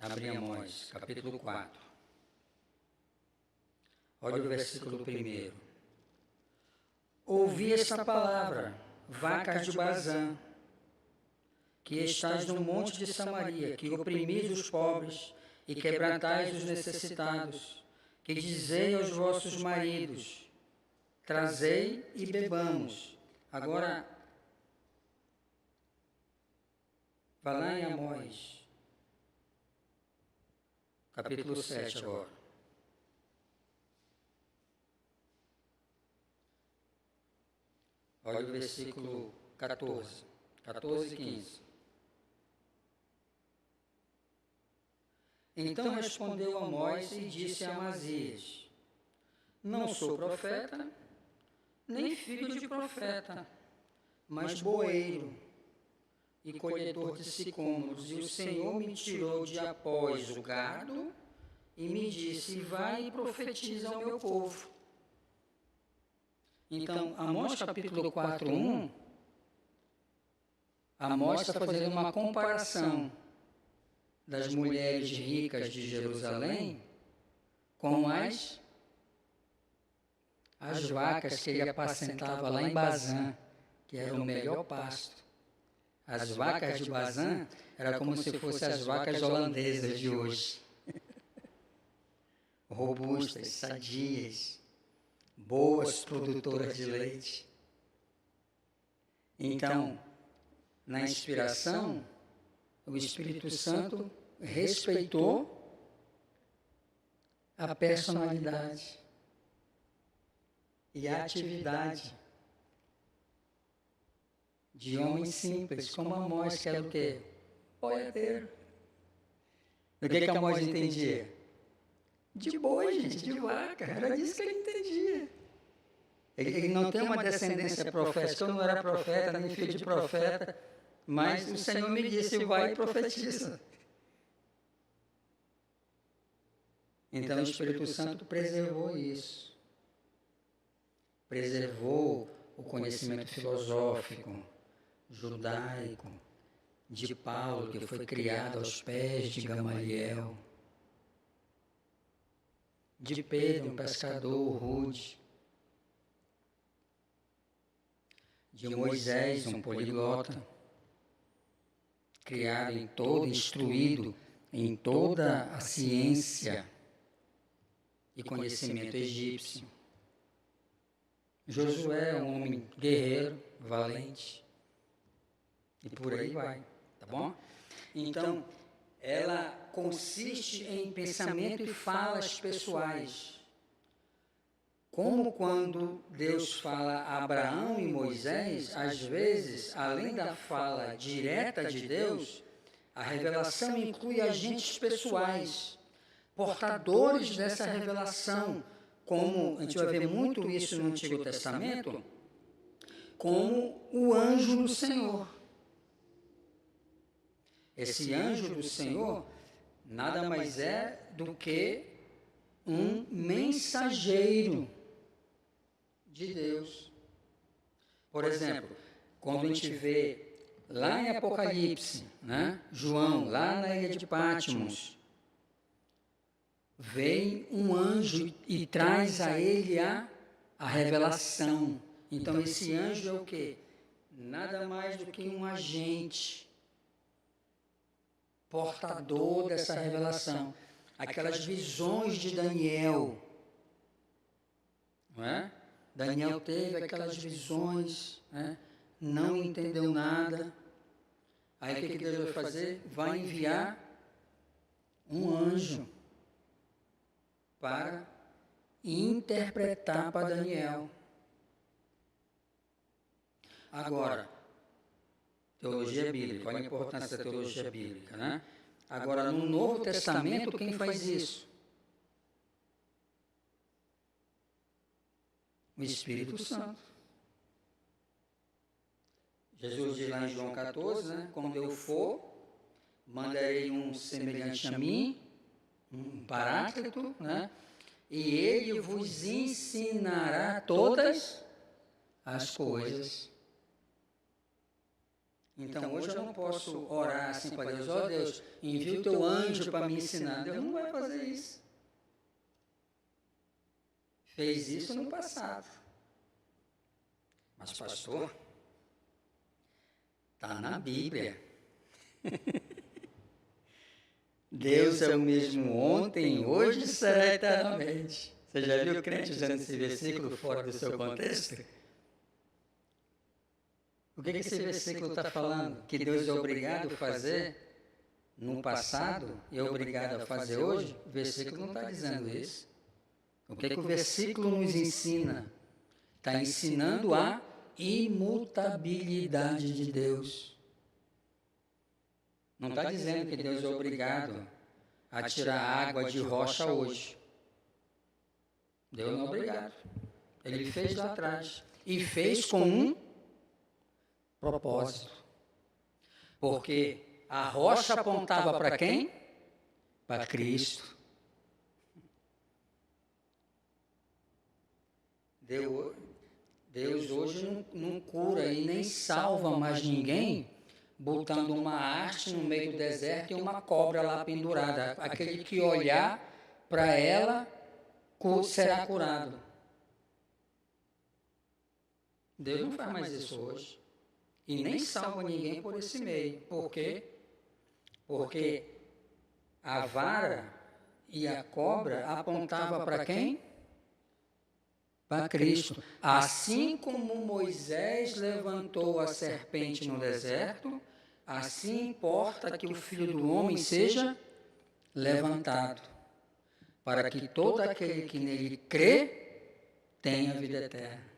Abre Amós, capítulo 4. Olha o versículo 1. Ouvi esta palavra, vacas de Bazã, que estais no monte de Samaria, que oprimis os pobres e quebrantais os necessitados, que dizei aos vossos maridos, trazei e bebamos. Agora, vá lá em Amós, capítulo 7 agora. Olha o versículo 14 e 15. Então respondeu Amós e disse a Amazias, não sou profeta, nem filho de profeta, mas boeiro e colhedor de sicômoros, e o Senhor me tirou de após o gado e me disse, vai e profetiza ao meu povo. Então, Amós capítulo 4, 1, Amós está fazendo uma comparação das mulheres ricas de Jerusalém com as vacas que ele apacentava lá em Bazã, que era o melhor pasto. As vacas de Bazã eram como se fossem as vacas holandesas de hoje. Robustas, sadias, boas produtoras de leite. Então, na inspiração, o Espírito Santo respeitou a personalidade e a atividade de homens simples, como Amós, que era o quê? Boiadeiro. O que Amós entendia? De boi, gente, de vaca. Era disso que ele entendia. Ele não tem uma descendência profética. Eu não era profeta, nem filho de profeta, mas o Senhor me disse, vai e profetiza. Então o Espírito Santo preservou isso. Preservou o conhecimento filosófico, judaico, de Paulo, que foi criado aos pés de Gamaliel, de Pedro, um pescador rude, de Moisés, um poliglota, criado em todo, instruído em toda a ciência e conhecimento egípcio. Josué é um homem guerreiro, valente, e por aí vai, tá bom? Então, ela consiste em pensamento e falas pessoais. Como quando Deus fala a Abraão e Moisés, às vezes, além da fala direta de Deus, a revelação inclui agentes pessoais, portadores dessa revelação, como a gente vai ver muito isso no Antigo Testamento, como o anjo do Senhor. Esse anjo do Senhor nada mais é do que um mensageiro de Deus. Por exemplo, quando a gente vê lá em Apocalipse, né, João, lá na ilha de Patmos, vem um anjo e traz a ele a revelação. Então, esse anjo é o quê? Nada mais do que um agente portador dessa revelação. Aquelas visões de Daniel, não é? Daniel teve aquelas visões, né? Não entendeu nada. Aí o que Deus vai fazer? Vai enviar um anjo para interpretar para Daniel. Agora, teologia bíblica, olha a importância da teologia bíblica, né? Agora, no Novo Testamento, quem faz isso? O Espírito Santo. Jesus diz lá em João 14, né? Quando eu for, mandarei um semelhante a mim, um paráclito, né? E ele vos ensinará todas as coisas. Então, hoje eu não posso orar assim para Deus, ó Deus, envia o teu anjo para me ensinar. Deus não vai fazer isso. Fez isso no passado. Mas, pastor, está na Bíblia. Deus é o mesmo ontem, hoje e será eternamente. Você já viu o crente usando esse versículo fora do seu contexto? O que esse versículo está falando? Que Deus é obrigado a fazer no passado e é obrigado a fazer hoje? O versículo não está dizendo isso. O que o versículo nos ensina? Está ensinando a imutabilidade de Deus. Não está dizendo que Deus é obrigado a tirar água de rocha hoje. Deus não é obrigado. Ele fez lá atrás. E fez com um propósito. Porque a rocha apontava para quem? Para Cristo. Deus hoje não cura e nem salva mais ninguém botando uma haste no meio do deserto e uma cobra lá pendurada. Aquele que olhar para ela será curado. Deus não faz mais isso hoje. E nem salva ninguém por esse meio. Por quê? Porque a vara e a cobra apontavam para quem? Para Cristo. Assim como Moisés levantou a serpente no deserto, assim importa que o Filho do Homem seja levantado, para que todo aquele que nele crê tenha vida eterna.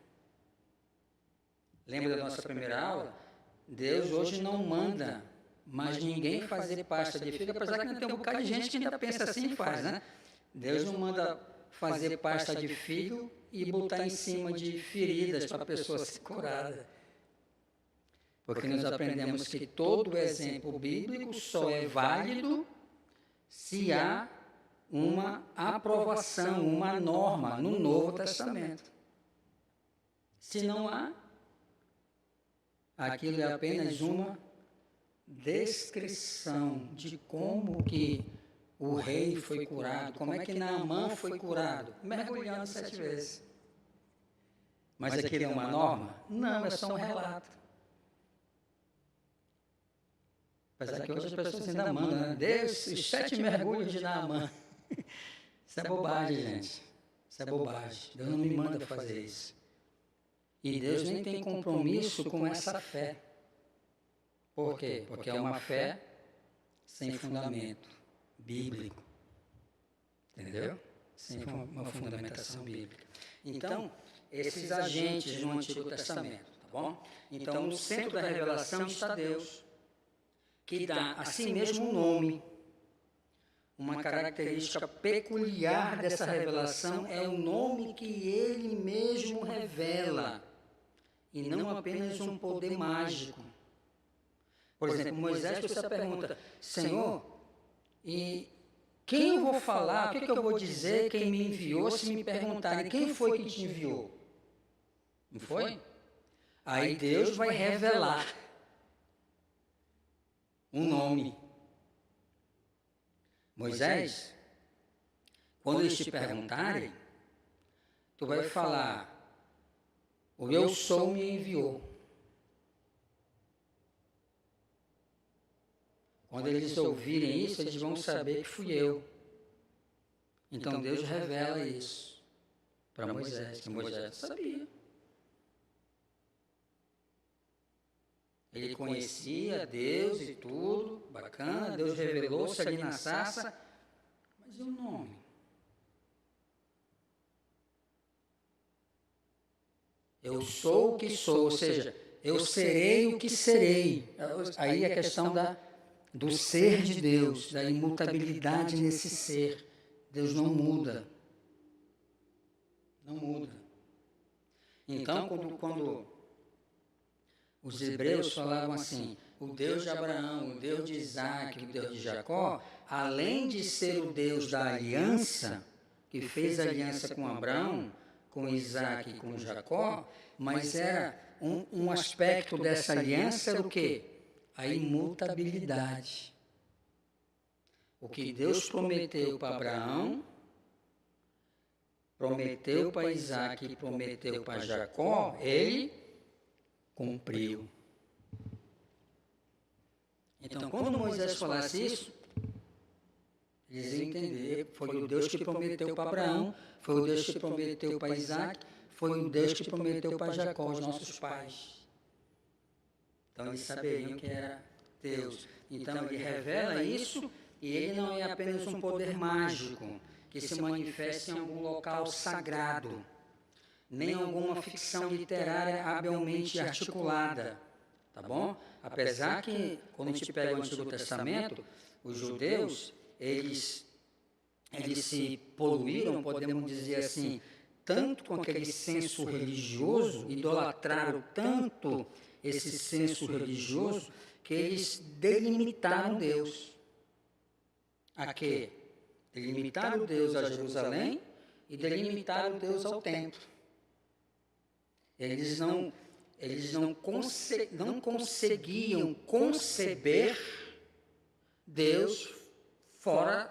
Lembra da nossa primeira aula? Deus hoje não manda mais ninguém fazer pasta de figo, apesar que ainda tem um bocado de gente que ainda pensa assim e faz, né? Deus não manda fazer pasta de figo e botar em cima de feridas para a pessoa ser curada. Porque nós aprendemos que todo exemplo bíblico só é válido se há uma aprovação, uma norma no Novo Testamento. Se não há, aquilo é apenas uma descrição de como que o rei foi curado, como é que Naamã foi curado, mergulhando 7 vezes. Mas aquilo é uma norma? Não, é só um relato. Apesar que hoje as pessoas ainda mandam, né? Deus, os 7 mergulhos de Naamã. Isso é bobagem, gente. Isso é bobagem. Deus não me manda fazer isso. E Deus nem tem compromisso com essa fé. Por quê? Porque é uma fé sem fundamento bíblico. Entendeu? Sem uma fundamentação bíblica. Então, esses agentes no Antigo Testamento, tá bom? Então, no centro da revelação está Deus, que dá a si mesmo um nome. Uma característica peculiar dessa revelação é o nome que ele mesmo revela, e não apenas um poder mágico. Por exemplo, Moisés precisa pergunta, Senhor, e quem eu vou falar, o que eu vou dizer, quem me enviou, se me perguntarem, quem foi que te enviou? Não foi? Aí Deus vai revelar um nome. Moisés, quando eles te perguntarem, tu vai falar, o eu sou me enviou. Quando eles ouvirem isso, eles vão saber que fui eu. Então Deus revela isso para Moisés, que Moisés sabia. Ele conhecia Deus e tudo, bacana, Deus revelou-se ali na sarça, mas e o nome? Eu sou o que sou, ou seja, eu serei o que serei. Aí é a questão do ser de Deus, da imutabilidade nesse ser. Deus não muda. Não muda. Então, quando os hebreus falavam assim, o Deus de Abraão, o Deus de Isaac, o Deus de Jacó, além de ser o Deus da aliança, que fez aliança com Abraão, com Isaac e com Jacó, mas era um aspecto dessa aliança era o quê? a imutabilidade. O que Deus prometeu para Abraão, prometeu para Isaac e prometeu para Jacó, ele cumpriu. Então, quando Moisés falasse isso, eles iam entender, foi o Deus que prometeu para Abraão, foi o Deus que prometeu para Isaac, foi o Deus que prometeu para Jacó, os nossos pais. Então, eles saberiam que era Deus. Então, ele revela isso, e ele não é apenas um poder mágico que se manifesta em algum local sagrado, nem alguma ficção literária habilmente articulada, tá bom? Apesar que, quando a gente pega o Antigo Testamento, os judeus, eles se poluíram, podemos dizer assim, tanto com aquele senso religioso, idolatraram tanto esse senso religioso, que eles delimitaram Deus. A quê? Delimitaram Deus a Jerusalém e delimitaram Deus ao templo. Eles não conseguiam conceber Deus fora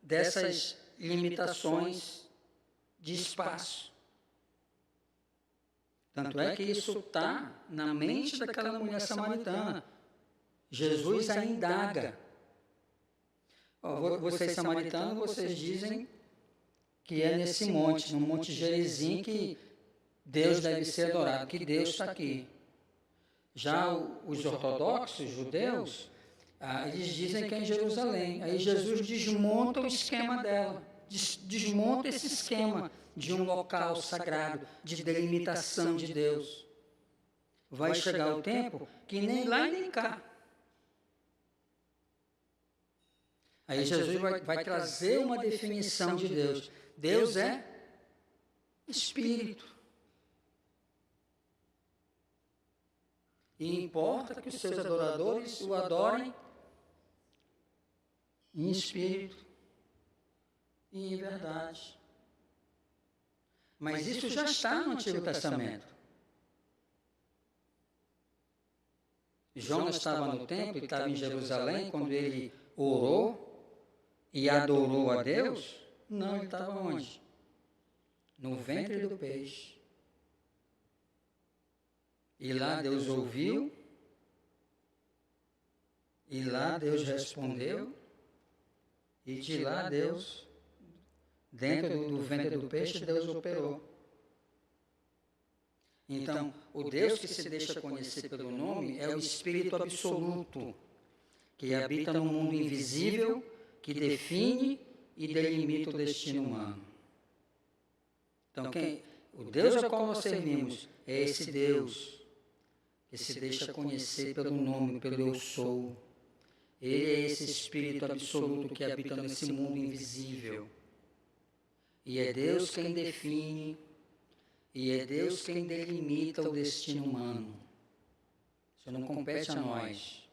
dessas limitações de espaço. Tanto é que isso está na mente daquela mulher samaritana. Jesus a indaga. Vocês samaritanos, vocês dizem que é nesse monte, no Monte Gerizim, que Deus deve ser adorado, que Deus está aqui. Já os ortodoxos, judeus, eles dizem que é em Jerusalém. Aí Jesus desmonta o esquema dela, desmonta esse esquema de um local sagrado, de delimitação de Deus. Vai chegar o tempo que nem lá e nem cá. Aí Jesus vai trazer uma definição de Deus. Deus é Espírito. E importa que os seus adoradores o adorem em espírito e em verdade. Mas isso já está no Antigo Testamento. Jonas estava no templo, ele estava em Jerusalém, quando ele orou e adorou a Deus. Não, ele estava onde? No ventre do peixe. E lá Deus ouviu, e lá Deus respondeu, e de lá Deus, dentro do ventre do peixe, Deus operou. Então, o Deus que se deixa conhecer pelo nome é o Espírito absoluto, que habita no mundo invisível, que define e delimita o destino humano. Então, o Deus ao qual nós servimos é esse Deus que se deixa conhecer pelo nome, pelo Eu Sou. Ele é esse Espírito absoluto que habita nesse mundo invisível. E é Deus quem define, e é Deus quem delimita o destino humano. Isso não compete a nós.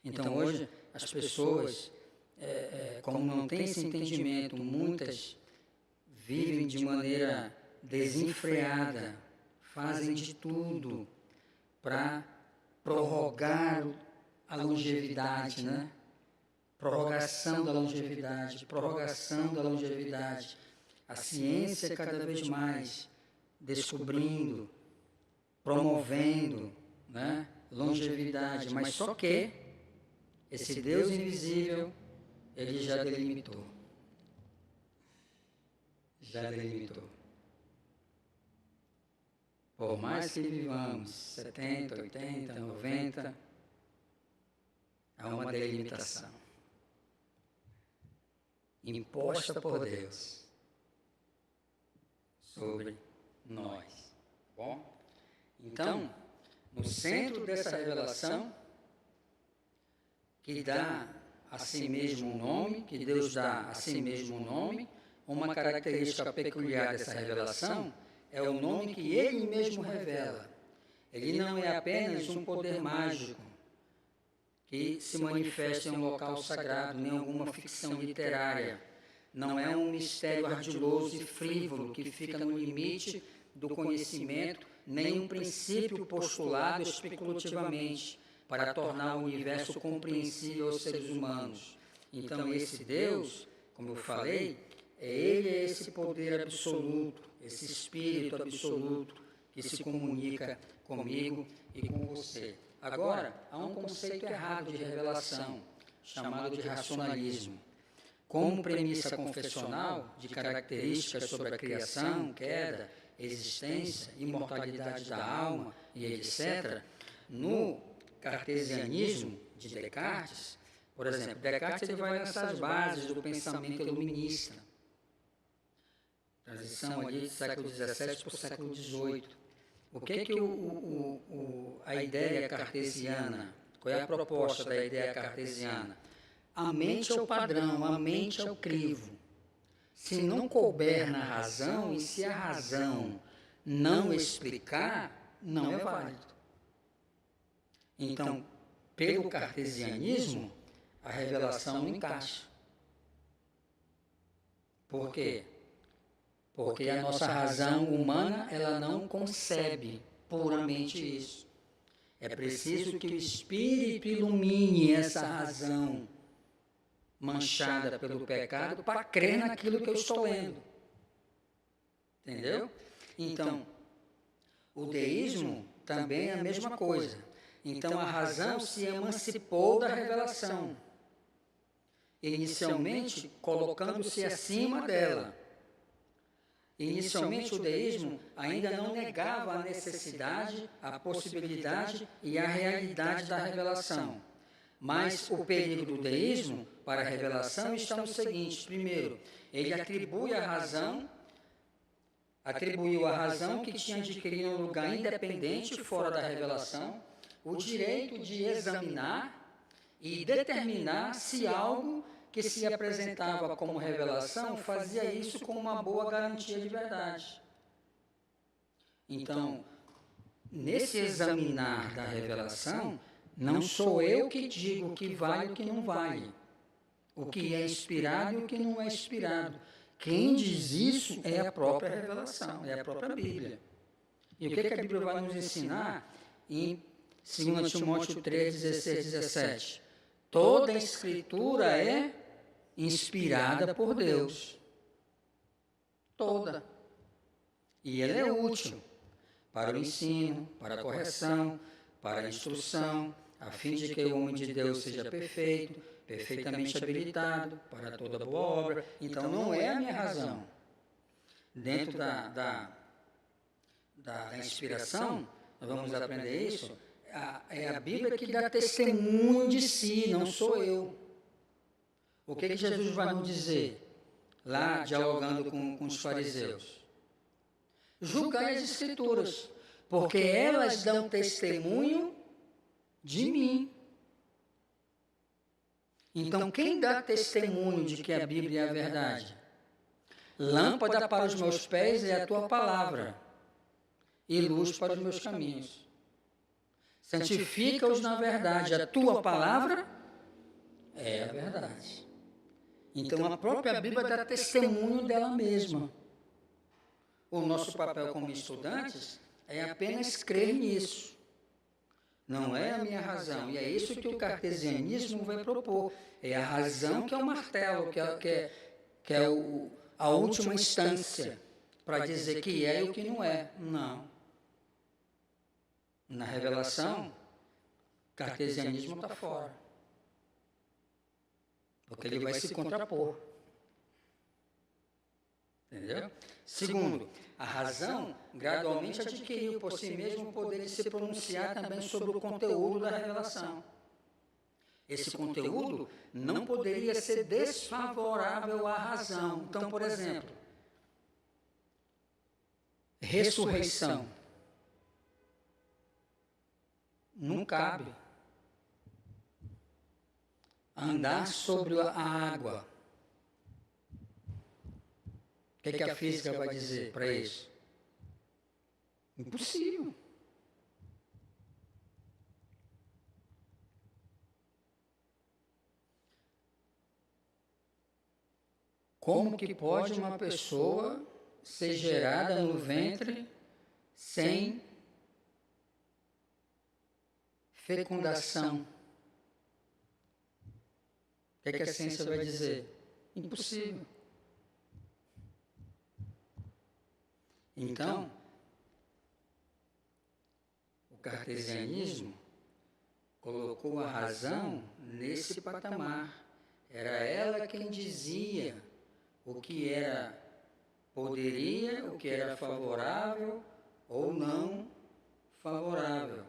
Então, hoje, as pessoas, como não têm esse entendimento, muitas vivem de maneira desenfreada, fazem de tudo para prorrogar a longevidade, né? Prorrogação da longevidade, prorrogação da longevidade. A ciência cada vez mais descobrindo, promovendo, né, longevidade, mas só que esse Deus invisível, ele já delimitou. Já delimitou. Por mais que vivamos 70, 80, 90, há uma delimitação imposta por Deus sobre nós. Bom? Então, no centro dessa revelação, que dá a si mesmo um nome, que Deus dá a si mesmo um nome, uma característica peculiar dessa revelação é o nome que Ele mesmo revela. Ele não é apenas um poder mágico que se manifesta em um local sagrado, nem alguma ficção literária. Não é um mistério ardiloso e frívolo que fica no limite do conhecimento, nem um princípio postulado especulativamente, para tornar o universo compreensível aos seres humanos. Então, esse Deus, como eu falei, Ele é esse poder absoluto, esse Espírito absoluto que se comunica comigo e com você. Agora, há um conceito errado de revelação, chamado de racionalismo. Como premissa confessional de características sobre a criação, queda, existência, imortalidade da alma e etc., no cartesianismo de Descartes, por exemplo, Descartes ele vai lançar as bases do pensamento iluminista, transição ali do século XVII para o século XVIII. O que é que a ideia cartesiana, qual é a proposta da ideia cartesiana? A mente é o padrão, a mente é o crivo. Se não couber na razão e se a razão não explicar, não é válido. Então, pelo cartesianismo, a revelação não encaixa. Por quê? Porque a nossa razão humana, ela não concebe puramente isso. É preciso que o Espírito ilumine essa razão manchada pelo pecado para crer naquilo que eu estou lendo. Entendeu? Então, o deísmo também é a mesma coisa. Então, a razão se emancipou da revelação, inicialmente colocando-se acima dela. Inicialmente, o deísmo ainda não negava a necessidade, a possibilidade e a realidade da revelação. Mas o perigo do deísmo para a revelação está no seguinte: primeiro, ele atribuiu a razão que tinha adquirido um lugar independente fora da revelação, o direito de examinar e determinar se algo que se apresentava como revelação fazia isso com uma boa garantia de verdade. Então, nesse examinar da revelação, não sou eu que digo o que vale e o que não vale, o que é inspirado e o que não é inspirado. Quem diz isso é a própria revelação, é a própria Bíblia. E o que a Bíblia vai nos ensinar em 2 Timóteo 3, 16, 17? Toda a Escritura é inspirada por Deus. Toda. E ela é útil para o ensino, para a correção, para a instrução, a fim de que o homem de Deus seja perfeito, perfeitamente habilitado para toda boa obra. Então, não é a minha razão. Dentro da inspiração, nós vamos aprender isso, é a Bíblia que dá testemunho de si, não sou eu. O que Jesus vai nos dizer lá, dialogando com os fariseus? Julgai as Escrituras, porque elas dão testemunho de mim. Então, quem dá testemunho de que a Bíblia é a verdade? Lâmpada para os meus pés é a tua palavra, e luz para os meus caminhos. Santifica-os na verdade, a tua palavra é a verdade. Então, a própria Bíblia dá testemunho dela mesma. O nosso papel como estudantes é apenas crer nisso. Não é a minha razão. E é isso que o cartesianismo vai propor. É a razão que é o martelo, que é a última instância para dizer que é e o que não é. Não. Na revelação, o cartesianismo está fora. Porque ele vai se contrapor. Entendeu? Segundo, a razão gradualmente adquiriu por si mesmo o poder de se pronunciar também sobre o conteúdo da revelação. Esse conteúdo não poderia ser desfavorável à razão. Então, por exemplo, ressurreição. Não cabe. Andar sobre a água. O que a física vai dizer para isso? Impossível. Como que pode uma pessoa ser gerada no ventre sem fecundação. O que a ciência vai dizer? Impossível. Então, o cartesianismo colocou a razão nesse patamar. Era ela quem dizia o que poderia, o que era favorável ou não favorável.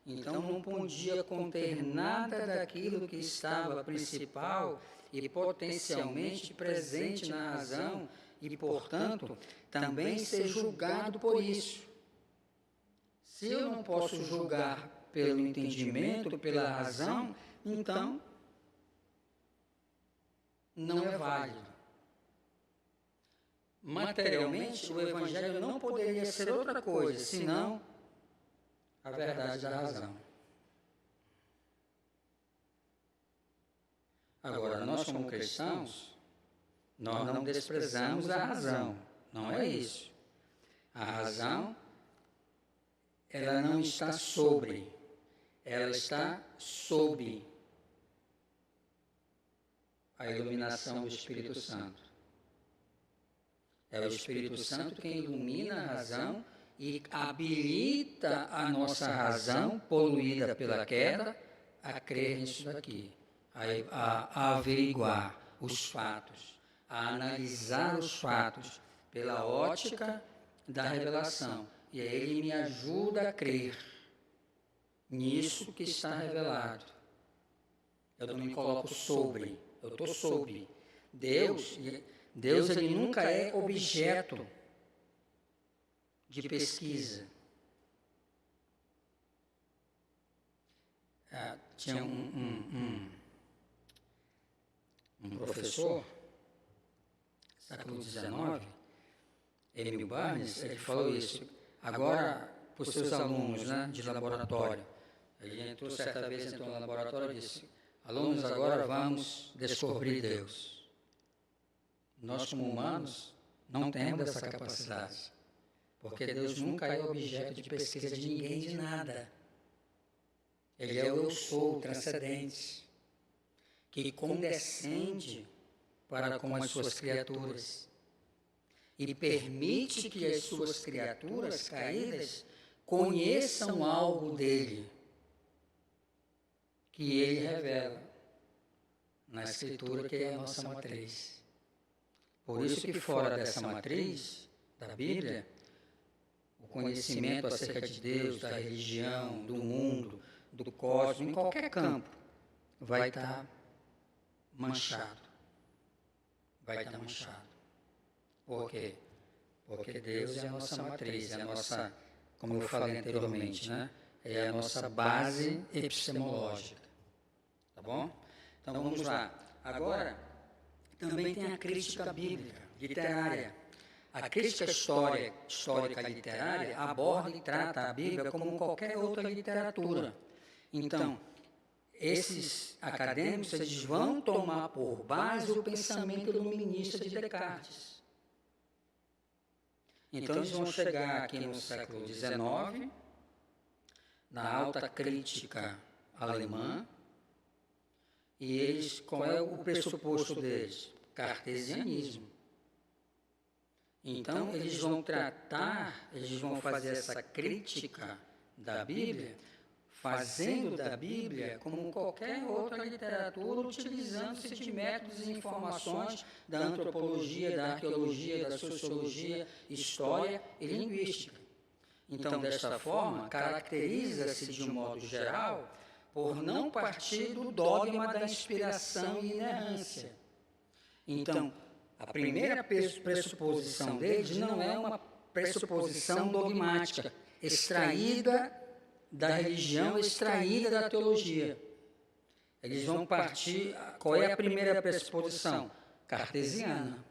Então, não podia conter nada daquilo que estava principal e potencialmente presente na razão e, portanto, também ser julgado por isso. Se eu não posso julgar pelo entendimento, pela razão, então não é válido. Materialmente, o Evangelho não poderia ser outra coisa, senão a verdade da razão. Agora, nós como cristãos, nós não desprezamos a razão, não é isso. A razão, ela não está sobre, ela está sob a iluminação do Espírito Santo. É o Espírito Santo quem ilumina a razão e habilita a nossa razão, poluída pela queda, a crer nisso daqui, a averiguar os fatos, a analisar os fatos pela ótica da revelação. E aí ele me ajuda a crer nisso que está revelado. Eu não me coloco sobre, eu estou sobre. Deus, ele nunca é objeto de pesquisa. Tinha um professor, século XIX, Emil Barnes, ele falou isso. Agora, para os seus alunos, né, de laboratório, ele entrou certa vez no laboratório e disse: alunos, agora vamos descobrir Deus. Nós, como humanos, não temos essa capacidade. Porque Deus nunca é objeto de pesquisa de ninguém, de nada. Ele é o eu sou, o transcendente, que condescende para com as suas criaturas e permite que as suas criaturas caídas conheçam algo dele, que ele revela na Escritura, que é a nossa matriz. Por isso que fora dessa matriz da Bíblia, o conhecimento acerca de Deus, da religião, do mundo, do cosmos, em qualquer campo, vai estar manchado. Vai estar manchado. Por quê? Porque Deus é a nossa matriz, é a nossa, como eu falei anteriormente, né? É a nossa base epistemológica. Tá bom? Então vamos lá. Agora, também tem a crítica bíblica, literária. A crítica histórica literária aborda e trata a Bíblia como qualquer outra literatura. Então, esses acadêmicos, eles vão tomar por base o pensamento iluminista de Descartes. Então, eles vão chegar aqui no século XIX, na alta crítica alemã, e eles, qual é o pressuposto deles? Cartesianismo. Então, eles vão fazer essa crítica da Bíblia, fazendo da Bíblia como qualquer outra literatura, utilizando-se de métodos e informações da antropologia, da arqueologia, da sociologia, história e linguística. Então, desta forma, caracteriza-se de um modo geral por não partir do dogma da inspiração e inerrância. Então, a primeira pressuposição deles não é uma pressuposição dogmática, extraída da religião, extraída da teologia. Eles vão partir, qual é a primeira pressuposição? Cartesiana,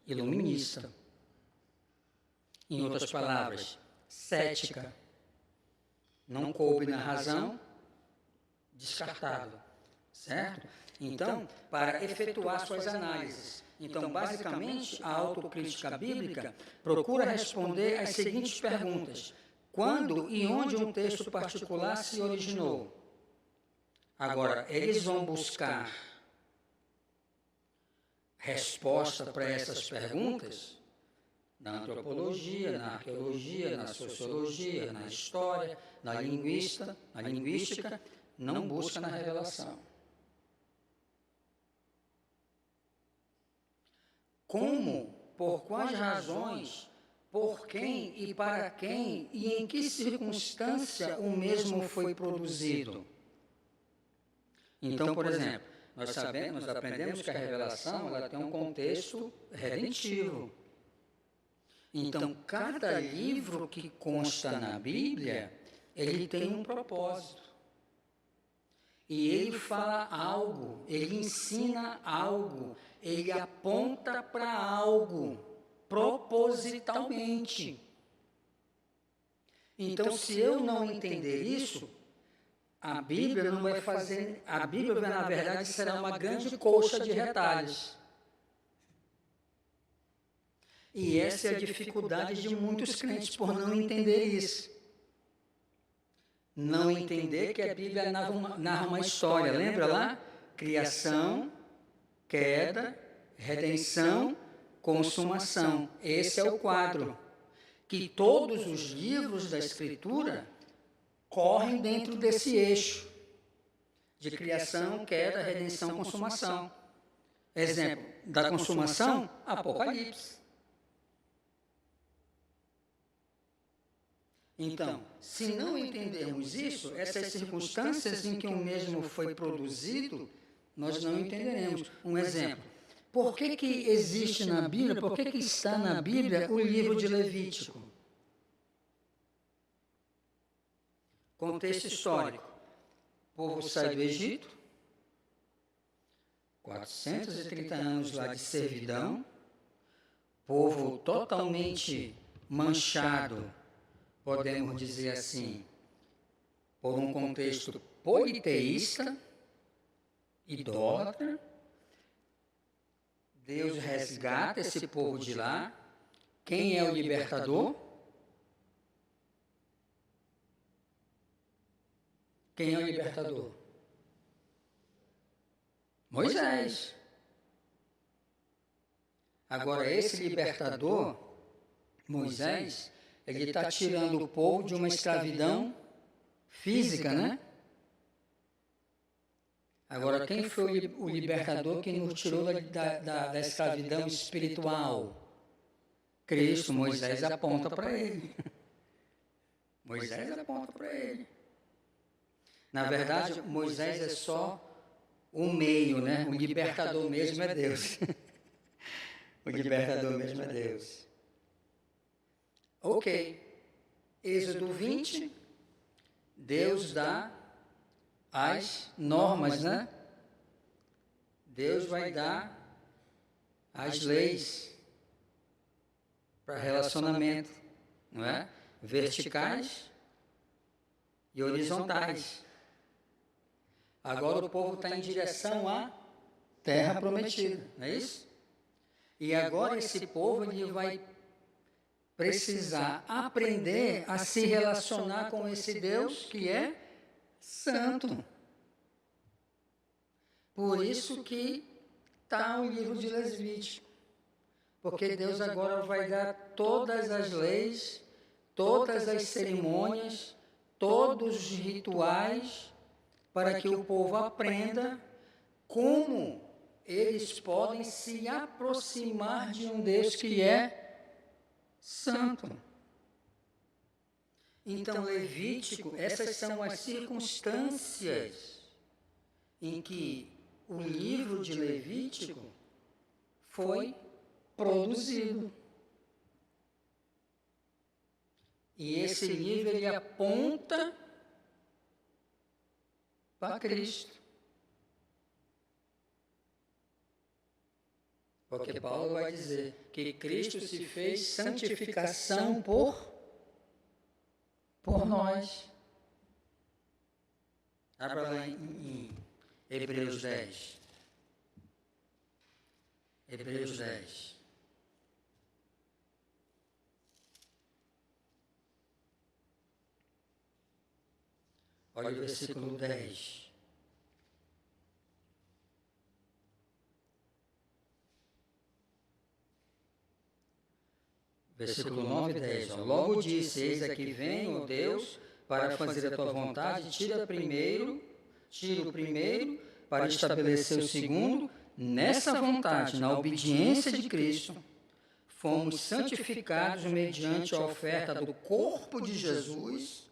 iluminista. Em outras palavras, cética. Não coube na razão, descartado. Certo? Então, para efetuar suas análises. Então, basicamente, a autocrítica bíblica procura responder às seguintes perguntas: quando e onde um texto particular se originou? Agora, eles vão buscar resposta para essas perguntas na antropologia, na arqueologia, na sociologia, na história, na linguística, não busca na revelação. Como, por quais razões, por quem e para quem e em que circunstância o mesmo foi produzido? Então, por exemplo, nós aprendemos que a revelação ela tem um contexto redentivo. Então, cada livro que consta na Bíblia, ele tem um propósito. E ele fala algo, ele ensina algo, ele aponta para algo, propositalmente. Então, se eu não entender isso, a Bíblia não vai fazer... A Bíblia, na verdade, será uma grande colcha de retalhos. E essa é a dificuldade de muitos crentes por não entender isso. Não entender que a Bíblia narra uma história, lembra lá? Criação, queda, redenção, consumação. Esse é o quadro. Que todos os livros da Escritura correm dentro desse eixo de criação, queda, redenção, consumação. Exemplo da consumação, Apocalipse. Então, se não entendermos isso, essas circunstâncias em que o mesmo foi produzido, nós não entenderemos. Um exemplo, por que existe na Bíblia, por que está na Bíblia o livro de Levítico? Contexto histórico. O povo sai do Egito, 430 anos lá de servidão, povo totalmente manchado, podemos dizer assim, por um contexto politeísta, idólatra. Deus resgata esse povo de lá. Quem é o libertador? Quem é o libertador? Moisés. Agora, esse libertador, Moisés, ele está tirando o povo de uma escravidão física, né? Agora, quem foi o libertador que nos tirou da escravidão espiritual? Cristo. Moisés aponta para ele. Moisés aponta para ele. Na verdade, Moisés é só o meio, né? O libertador mesmo é Deus. O libertador mesmo é Deus. Ok. Êxodo 20, Deus dá as normas, né? Deus vai dar as leis para relacionamento, não é? Verticais e horizontais. Agora o povo está em direção à terra prometida, não é isso? E agora esse povo ele vai precisar aprender a se relacionar com esse Deus que é santo. Por isso que está o livro de Levítico. Porque Deus agora vai dar todas as leis, todas as cerimônias, todos os rituais, para que o povo aprenda como eles podem se aproximar de um Deus que é santo. Então, Levítico, essas são as circunstâncias em que o livro de Levítico foi produzido. E esse livro, ele aponta para Cristo. Porque Paulo vai dizer que Cristo se fez santificação por nós. Abra lá em Hebreus 10. Hebreus 10. Olha o versículo 10. Versículo 9 e 10. Logo disse, eis aqui vem, ó Deus, para fazer a tua vontade, tira o primeiro, para estabelecer o segundo. Nessa vontade, na obediência de Cristo, fomos santificados mediante a oferta do corpo de Jesus,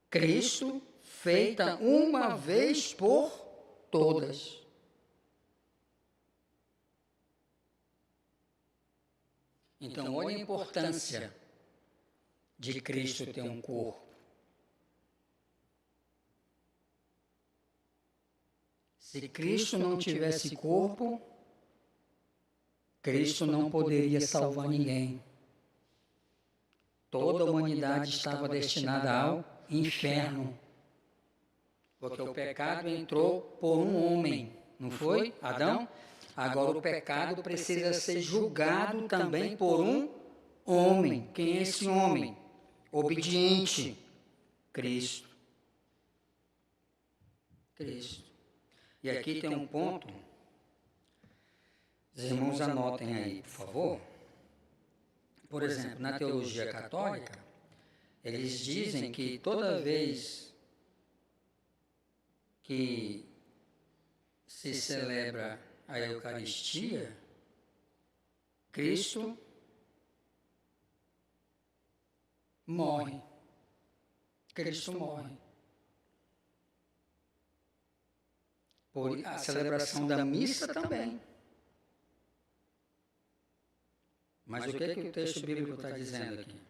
Cristo, feita uma vez por todas. Então, olha a importância de Cristo ter um corpo. Se Cristo não tivesse corpo, Cristo não poderia salvar ninguém. Toda a humanidade estava destinada ao inferno. Porque o pecado entrou por um homem, não foi? Adão? Agora o pecado precisa ser julgado também por um homem. Quem é esse homem? Obediente. Cristo. Cristo. E aqui tem um ponto. Os irmãos anotem aí, por favor. Por exemplo, na teologia católica, eles dizem que toda vez que se celebra a Eucaristia, Cristo morre. Cristo morre. Por a celebração da missa também. Mas o que é que o texto bíblico está dizendo aqui?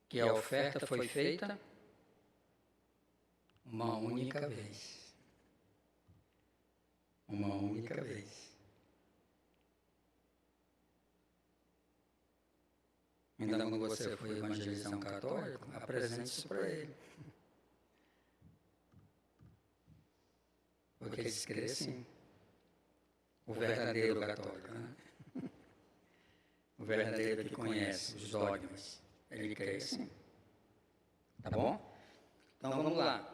Que a oferta foi feita uma única vez. Uma única vez. Ainda quando você for evangelizar um católico, apresente isso para ele. Porque eles creem assim. O verdadeiro católico, né? O verdadeiro que conhece os dogmas. Ele crê assim. Tá bom? Então vamos lá.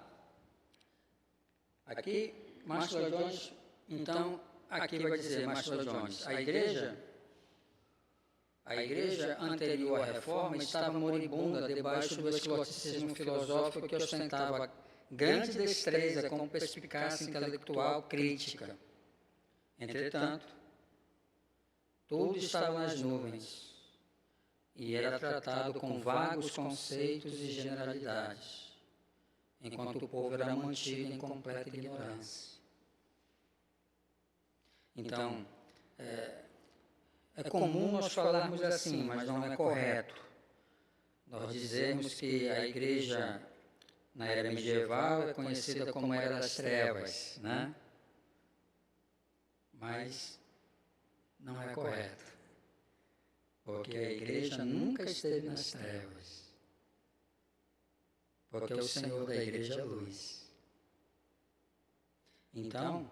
Aqui, Márcio Lloyd Jones, então, aqui vai dizer, Márcio Lloyd Jones, a igreja anterior à reforma estava moribunda debaixo do escolasticismo filosófico que ostentava grande destreza como perspicácia intelectual crítica. Entretanto, tudo estava nas nuvens e era tratado com vagos conceitos e generalidades, enquanto o povo era mantido em completa ignorância. Então, é comum nós falarmos assim, mas não é correto. Nós dizemos que a igreja na era medieval é conhecida como Era das Trevas, né? Mas não é correto, porque a igreja nunca esteve nas trevas, porque o Senhor da igreja é luz. Então,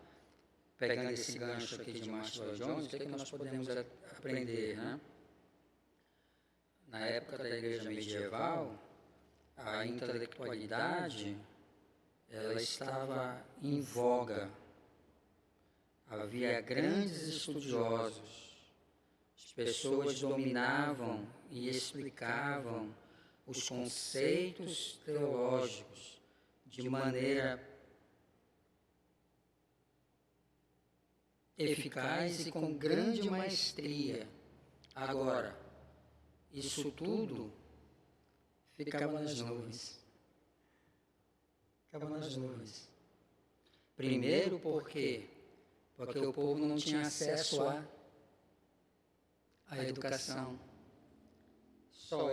pegando esse gancho aqui de Márcio Lloyd Jones, o que é que nós podemos aprender, né? Na época da igreja medieval, a intelectualidade, ela estava em voga. Havia grandes estudiosos, as pessoas dominavam e explicavam os conceitos teológicos de maneira eficaz e com grande maestria. Agora, isso tudo ficava nas nuvens. Ficava nas nuvens. Primeiro porque o povo não tinha acesso à educação. Só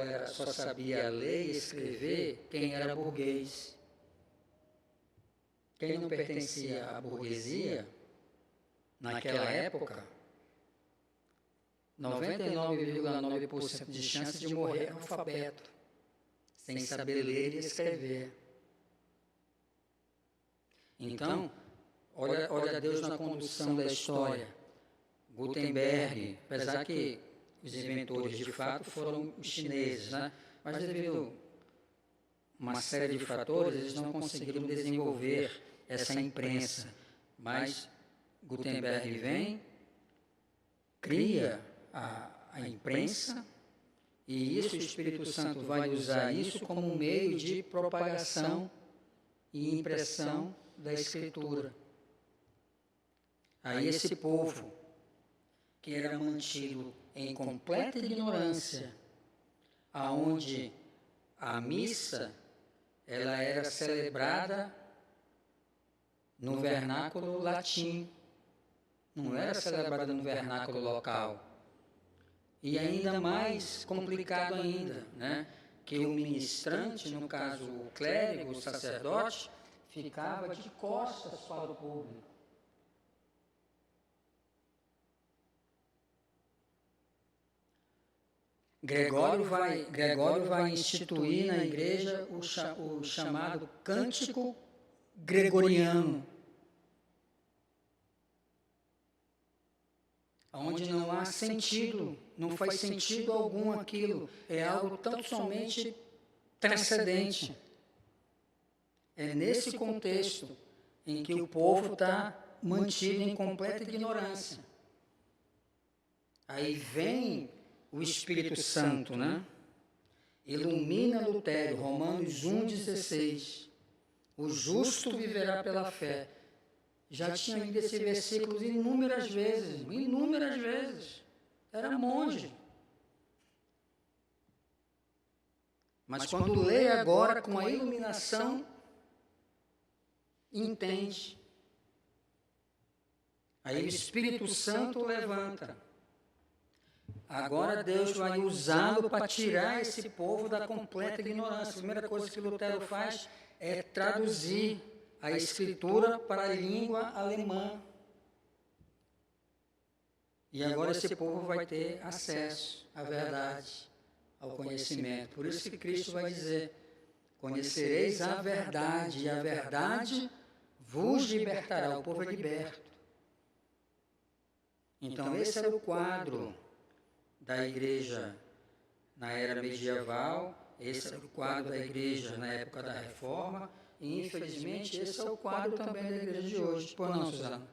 sabia ler e escrever quem era burguês. Quem não pertencia à burguesia, naquela época, 99,9% de chance de morrer analfabeto, sem saber ler e escrever. Então, olha Deus na condução da história. Gutenberg, apesar que os inventores de fato foram os chineses, né? Mas devido a uma série de fatores, eles não conseguiram desenvolver essa imprensa. Mas Gutenberg vem, cria a imprensa, e isso o Espírito Santo vai usar isso como um meio de propagação e impressão da Escritura. Aí esse povo, que era mantido em completa ignorância, aonde a missa ela era celebrada no vernáculo latim, não era celebrada no vernáculo local. E ainda mais complicado ainda, né? Que o ministrante, no caso o clérigo, o sacerdote, ficava de costas para o público. Gregório vai instituir na igreja o chamado cântico gregoriano, onde não há sentido, não faz sentido algum aquilo, é algo tão somente transcendente. É nesse contexto em que o povo está mantido em completa ignorância. Aí vem o Espírito Santo, né? Ilumina Lutero, Romanos 1,16. O justo viverá pela fé. Já tinha lido esse versículo inúmeras vezes. Era monge. Mas quando lê agora com a iluminação, entende. Aí o Espírito Santo levanta. Agora Deus vai usá-lo para tirar esse povo da completa ignorância. A primeira coisa que Lutero faz é traduzir a Escritura para a língua alemã. E agora esse povo vai ter acesso à verdade, ao conhecimento. Por isso que Cristo vai dizer: conhecereis a verdade, e a verdade vos libertará. O povo é liberto. Então esse era o quadro da igreja na era medieval, esse era o quadro da igreja na época da Reforma, e infelizmente esse é o quadro também da igreja de hoje. Por não, Suzana?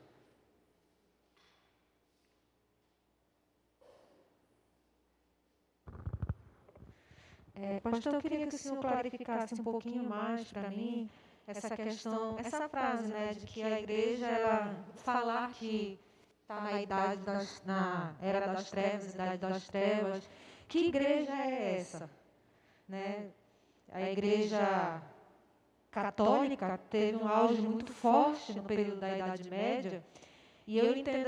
Pastor, eu queria que o senhor clarificasse um pouquinho mais para mim essa questão, essa frase, né, de que a igreja, ela falar que está na era das trevas, idade das trevas. Que igreja é essa? Né? A igreja católica teve um auge muito forte no período da Idade Média, e eu entendo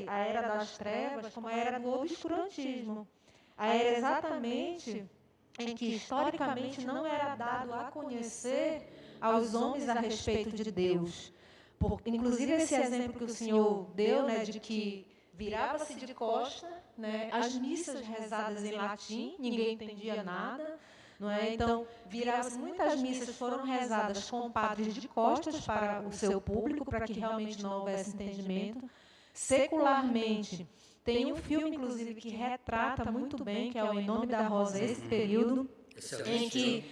a era das trevas como a era do obscurantismo. A era exatamente em que historicamente não era dado a conhecer aos homens a respeito de Deus. Inclusive esse exemplo que o senhor deu, né, de que virava-se de costa, né, as missas rezadas em latim, ninguém entendia nada, não é? Então, muitas missas foram rezadas com padres de costas para o seu público, para que realmente não houvesse entendimento. Secularmente, tem um filme, inclusive, que retrata muito bem, que é o Em Nome da Rosa, esse período, em que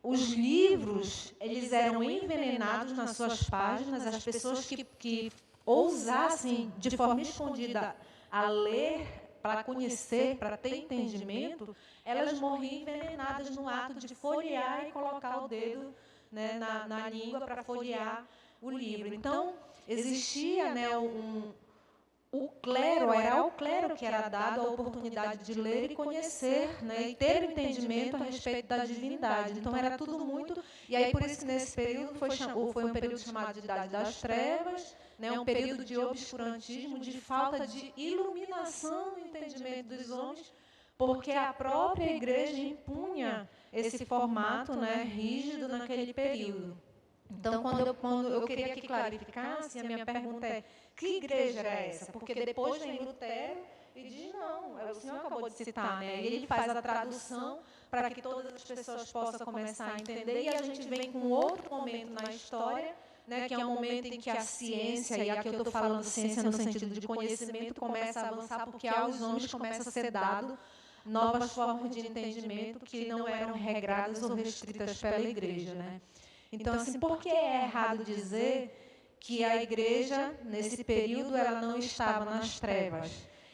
os livros, eles eram envenenados nas suas páginas, as pessoas que ousassem, de forma escondida, a ler, para conhecer, para ter entendimento, elas morriam envenenadas no ato de folhear e colocar o dedo, né, na língua para folhear o livro. Então, existia, né, o clero, era ao clero que era dado a oportunidade de ler e conhecer, né, e ter o entendimento a respeito da divindade. Então, era tudo muito... E aí, por isso que nesse período foi um período chamado de Idade das Trevas, né, um período de obscurantismo, de falta de iluminação no entendimento dos homens, porque a própria igreja impunha esse formato, né, rígido naquele período. Então, quando eu queria que clarificasse, a minha pergunta é: que igreja era essa? Porque depois vem Lutero e diz: não, o senhor acabou de citar, né? E ele faz a tradução para que todas as pessoas possam começar a entender, e a gente vem com outro momento na história, né, que é um momento em que a ciência, e aqui eu estou falando ciência no sentido de conhecimento, começa a avançar, porque aos homens começa a ser dado novas formas de entendimento que não eram regradas ou restritas pela igreja, né? Então, assim, por que é errado dizer que a igreja, nesse período, ela não estava nas trevas?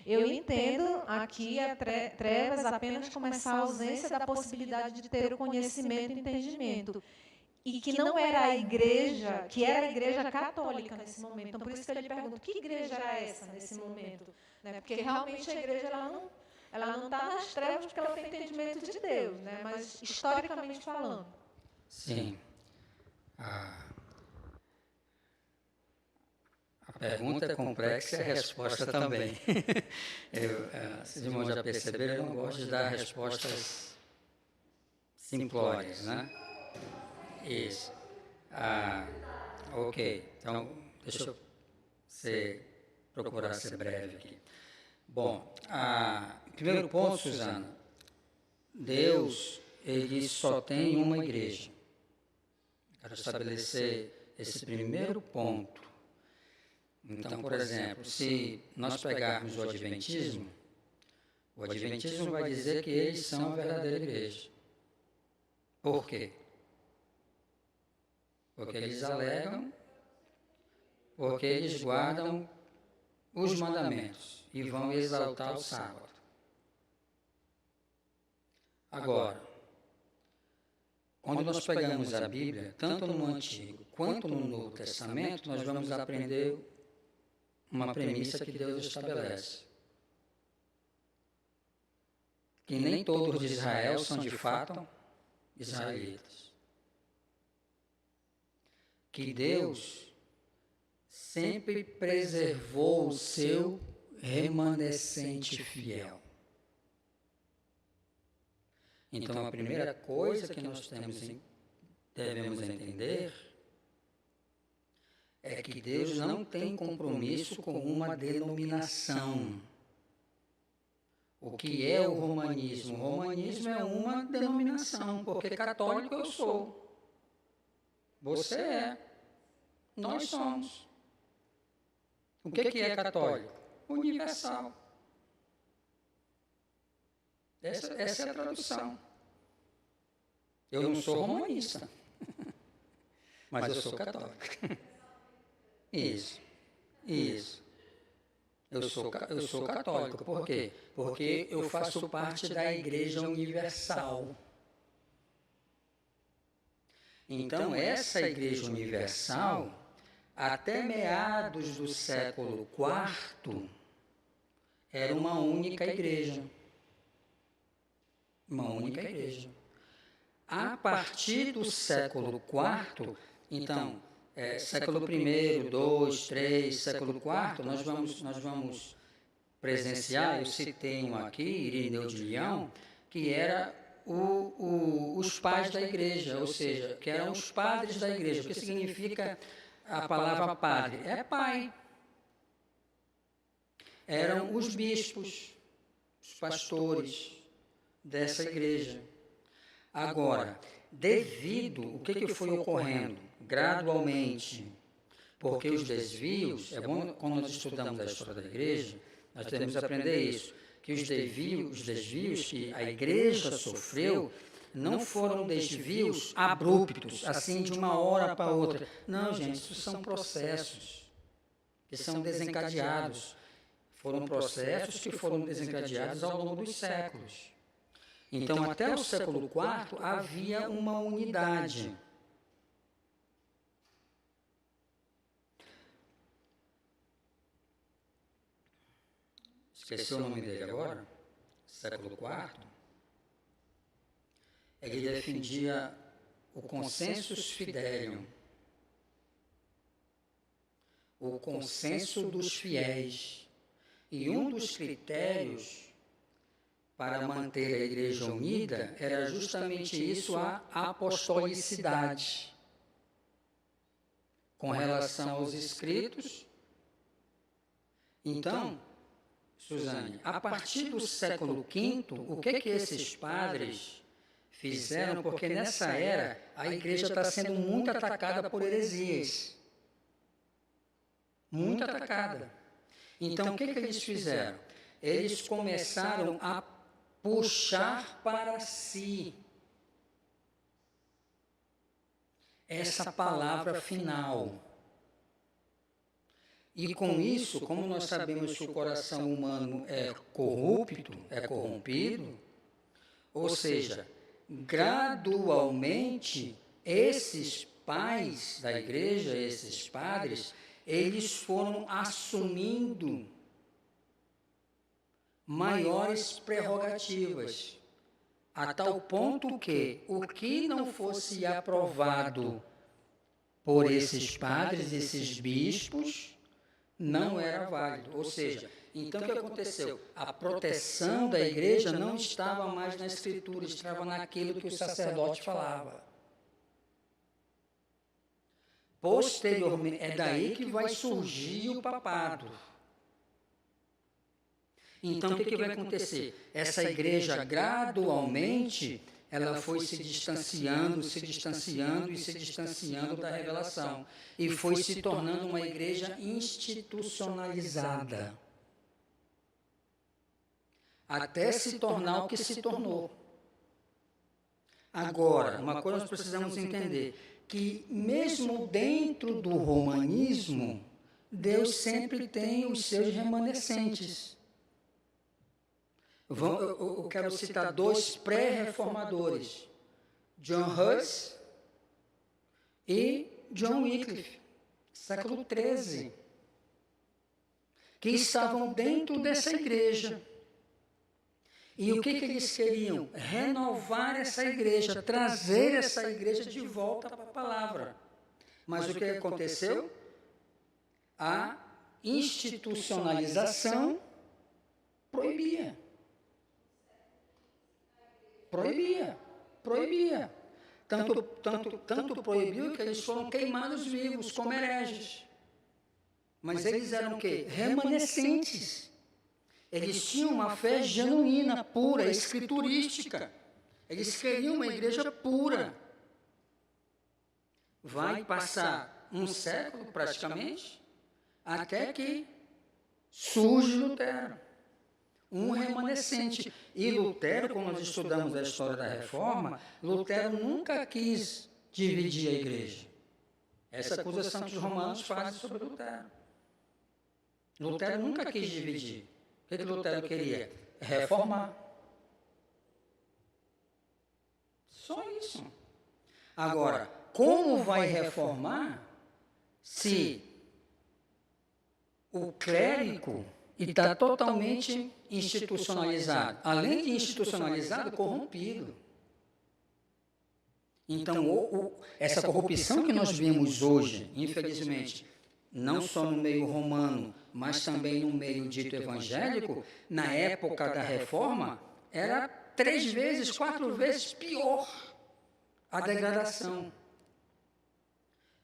Eu entendo aqui a trevas apenas como essa ausência da possibilidade de ter o conhecimento e entendimento. E que não era a igreja, que era a igreja católica nesse momento. Então, por isso que eu lhe pergunto, que igreja era essa nesse momento? Né? Porque realmente a igreja ela não está nas trevas porque ela tem entendimento de Deus, né? Mas historicamente falando. Sim. A pergunta é complexa e a resposta também. Os irmãos já perceberam, eu não gosto de dar respostas simplórias, né? Isso. Ok, então deixa eu procurar ser breve aqui. Bom, primeiro ponto, Suzana, Deus, ele só tem uma igreja. Quero estabelecer esse primeiro ponto. Então, por exemplo, se nós pegarmos o Adventismo vai dizer que eles são a verdadeira igreja. Por quê? Porque eles alegam, porque eles guardam os mandamentos e vão exaltar o sábado. Agora, quando nós pegamos a Bíblia, tanto no Antigo quanto no Novo Testamento, nós vamos aprender uma premissa que Deus estabelece. Que nem todos de Israel são de fato israelitas. Que Deus sempre preservou o seu remanescente fiel. Então, a primeira coisa que nós devemos entender é que Deus não tem compromisso com uma denominação. O que é o romanismo? O romanismo é uma denominação, porque católico eu sou. Você é. Nós somos. O que é católico? Universal. Essa é a tradução. Eu não sou romanista, mas eu sou católico. Isso. Eu sou católico. Por quê? Porque eu faço parte da Igreja Universal. Então, essa Igreja Universal, até meados do século IV, era uma única igreja. Uma única igreja. A partir do século IV, então, século I, II, III, século IV, nós vamos presenciar, eu citei um aqui, Irineu de Leão, que era os pais da igreja, ou seja, que eram os padres da igreja. O que significa a palavra padre? É pai. Eram os bispos, os pastores dessa igreja. Agora, o que foi ocorrendo gradualmente, porque os desvios, é bom quando nós estudamos a história da igreja, nós devemos aprender isso, que os desvios que a igreja sofreu não foram desvios abruptos, assim de uma hora para outra. Não, gente, isso são processos que são desencadeados. Foram processos que foram desencadeados ao longo dos séculos. Então, até o século IV, havia uma unidade. Esqueci o nome dele agora, século IV. Ele defendia o consensus fidelium, o consenso dos fiéis. E um dos critérios para manter a igreja unida era justamente isso, a apostolicidade. Com relação aos escritos. Então, Suzane, a partir do século V, o que esses padres fizeram? Porque nessa era a igreja está sendo muito atacada por heresias. Muito atacada. Então, o que eles fizeram? Eles começaram a puxar para si essa palavra final. E com isso, como nós sabemos que o coração humano é corrupto, é corrompido, ou seja, gradualmente, esses pais da igreja, esses padres, eles foram assumindo maiores prerrogativas, a tal ponto que o que não fosse aprovado por esses padres, esses bispos, não era válido. Ou seja, então o que aconteceu? A proteção da igreja não estava mais na escritura, estava naquilo que o sacerdote falava. Posteriormente, é daí que vai surgir o papado. Então, o que vai acontecer? Essa igreja, gradualmente, ela foi se distanciando da revelação. E foi se tornando uma igreja institucionalizada. Até se tornar o que se tornou. Agora, uma coisa nós precisamos entender, que mesmo dentro do romanismo, Deus sempre tem os seus remanescentes. Eu quero citar dois pré-reformadores, John Huss e John Wycliffe, século XIII, que estavam dentro dessa igreja. E o que eles queriam? Renovar essa igreja, trazer essa igreja de volta para a palavra. Mas o que aconteceu? A institucionalização proibia. Tanto proibiu que eles foram queimados vivos como hereges. Mas eles eram o quê? Remanescentes. Eles tinham uma fé genuína, pura, escriturística. Eles queriam uma igreja pura. Vai passar um século, praticamente, até que surge Lutero. Um remanescente. E Lutero, quando nós estudamos a história da Reforma, Lutero nunca quis dividir a igreja. Essa acusação que os romanos fazem sobre Lutero. Lutero nunca quis dividir. O que Lutero queria? Reformar. Só isso. Agora, como vai reformar se o clérigo está totalmente institucionalizado? Além de institucionalizado, corrompido. Então, essa corrupção que nós vemos hoje, infelizmente, não só no meio romano, mas também no meio dito evangélico, na época da Reforma, era 3 vezes, 4 vezes pior a degradação.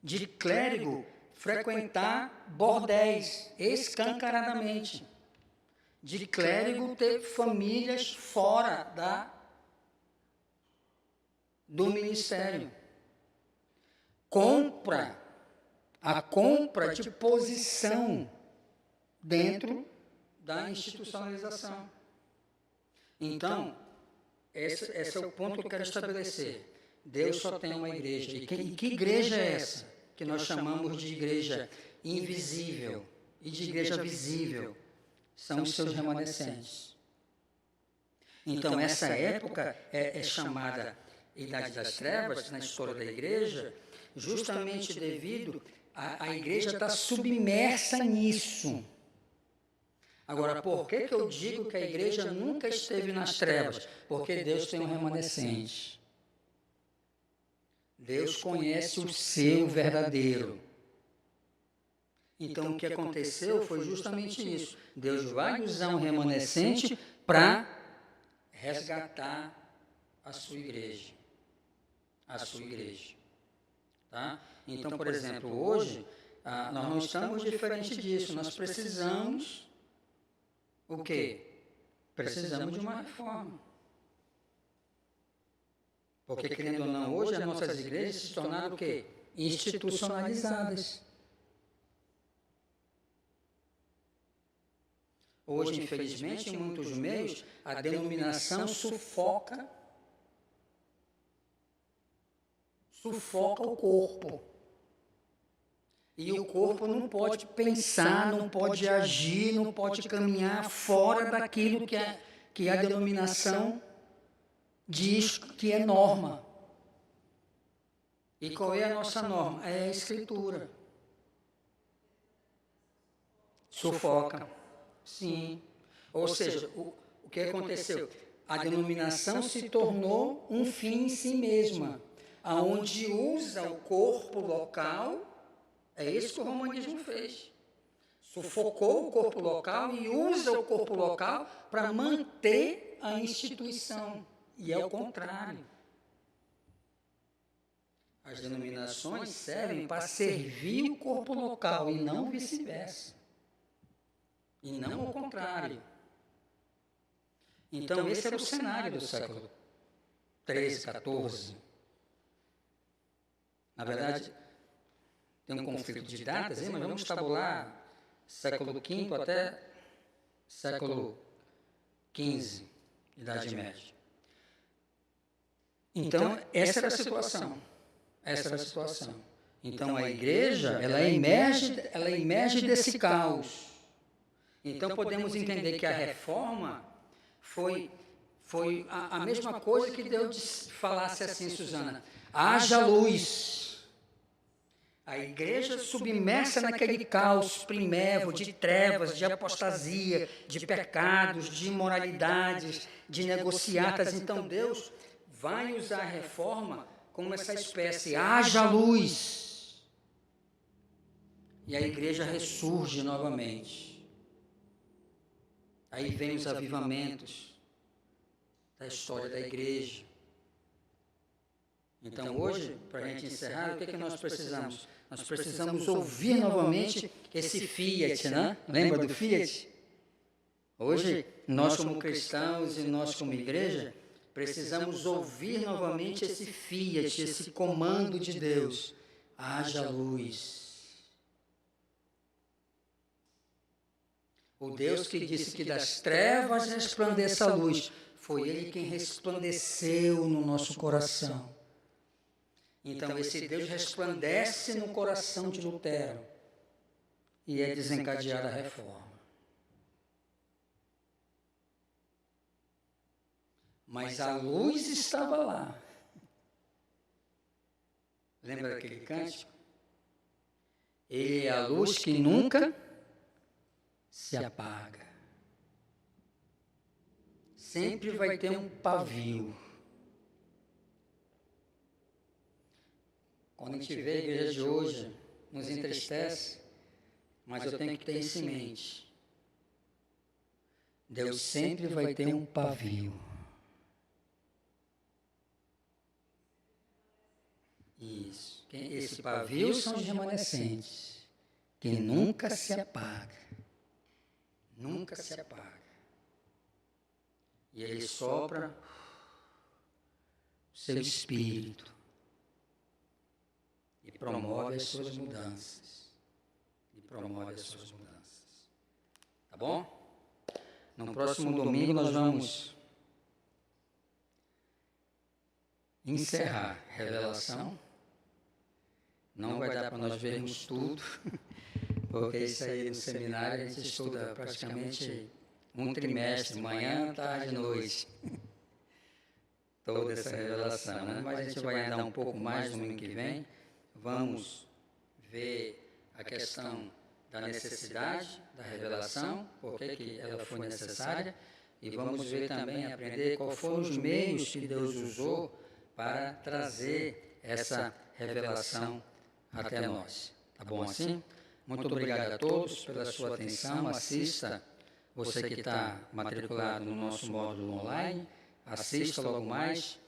De clérigo frequentar bordéis escancaradamente. De clérigo ter famílias fora do ministério. A compra de posição dentro da institucionalização. Então, esse é o ponto que eu quero estabelecer. Deus só tem uma igreja. E que igreja é essa? Que nós chamamos de igreja invisível e de igreja visível. São os seus remanescentes. Então, essa época é chamada Idade das Trevas, na história da igreja, justamente devido a igreja estar submersa nisso. Agora, por que eu digo que a igreja nunca esteve nas trevas? Porque Deus tem um remanescente. Deus conhece o seu verdadeiro. Então, o que aconteceu foi justamente isso. Deus vai usar um remanescente para resgatar a sua igreja. Tá? Então, por exemplo, hoje, nós não estamos diferente disso. Nós precisamos, o quê? Precisamos de uma reforma. Porque, querendo ou não, hoje as nossas igrejas se tornaram o quê? Institucionalizadas. Hoje, infelizmente, em muitos meios, a denominação sufoca o corpo. E o corpo não pode pensar, não pode agir, não pode caminhar fora daquilo que a denominação diz que é norma. E qual é a nossa norma? É a Escritura. Sufoca. Sim. Ou seja, o que aconteceu? A denominação se tornou um fim em si mesma, aonde usa o corpo local. É isso que o romanismo fez. Sufocou o corpo local e usa o corpo local para manter a instituição. E é o contrário. As denominações servem para servir o corpo local e não vice-versa. E não o contrário. Então, esse era o cenário do século XIII, XIV. Na verdade, tem um conflito de datas, mas vamos tabular século V até século XV, Idade Média. Então, essa era a situação. Essa era a situação. Então, a igreja, ela emerge desse caos. Então, podemos entender que a reforma foi a mesma coisa que Deus falasse assim, Susana, haja luz. A igreja submersa naquele caos primevo de trevas, de apostasia, de pecados, de imoralidades, de negociatas. Então, Deus vai usar a reforma como essa espécie, haja luz. E a igreja ressurge novamente. Aí vem os avivamentos da história da igreja. Então, hoje, para a gente encerrar, o que é que nós precisamos? Nós precisamos ouvir novamente esse Fiat, né? Lembra do Fiat? Hoje, nós como cristãos e nós como igreja, precisamos ouvir novamente esse Fiat, esse comando de Deus. Haja luz. O Deus que disse que das trevas resplandeça a luz, foi Ele quem resplandeceu no nosso coração. Então, esse Deus resplandece no coração de Lutero e é desencadeada a reforma. Mas a luz estava lá. Lembra daquele cântico? Ele é a luz que nunca se apaga. Sempre vai ter um pavio. Quando a gente vê a igreja de hoje, nos entristece, mas eu tenho que ter isso em mente. Deus sempre vai ter um pavio. Isso. Esse pavio são os remanescentes, que nunca se apaga. Nunca se apaga. E Ele sopra o seu espírito e promove as suas mudanças. Tá bom? No próximo domingo nós vamos encerrar Revelação. Não vai dar para nós vermos tudo, porque isso aí no seminário a gente estuda praticamente um trimestre, manhã, tarde e noite. Toda essa revelação, né? Mas a gente vai andar um pouco mais no domingo que vem. Vamos ver a questão da necessidade da revelação, por que ela foi necessária, e vamos ver também, aprender quais foram os meios que Deus usou para trazer essa revelação até nós. Tá bom assim? Muito obrigado a todos pela sua atenção. Assista, você que está matriculado no nosso módulo online, assista logo mais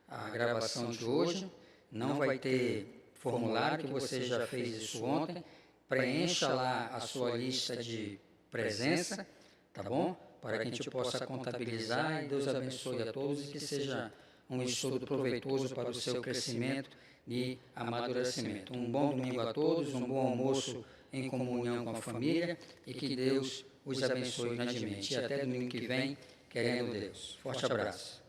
a gravação de hoje. Não vai ter formulário, que você já fez isso ontem. Preencha lá a sua lista de presença, tá bom? Para que a gente possa contabilizar, e Deus abençoe a todos e que seja um estudo proveitoso para o seu crescimento e amadurecimento. Um bom domingo a todos, um bom almoço em comunhão com a família e que Deus os abençoe grandemente. E até domingo que vem, querendo Deus. Forte abraço.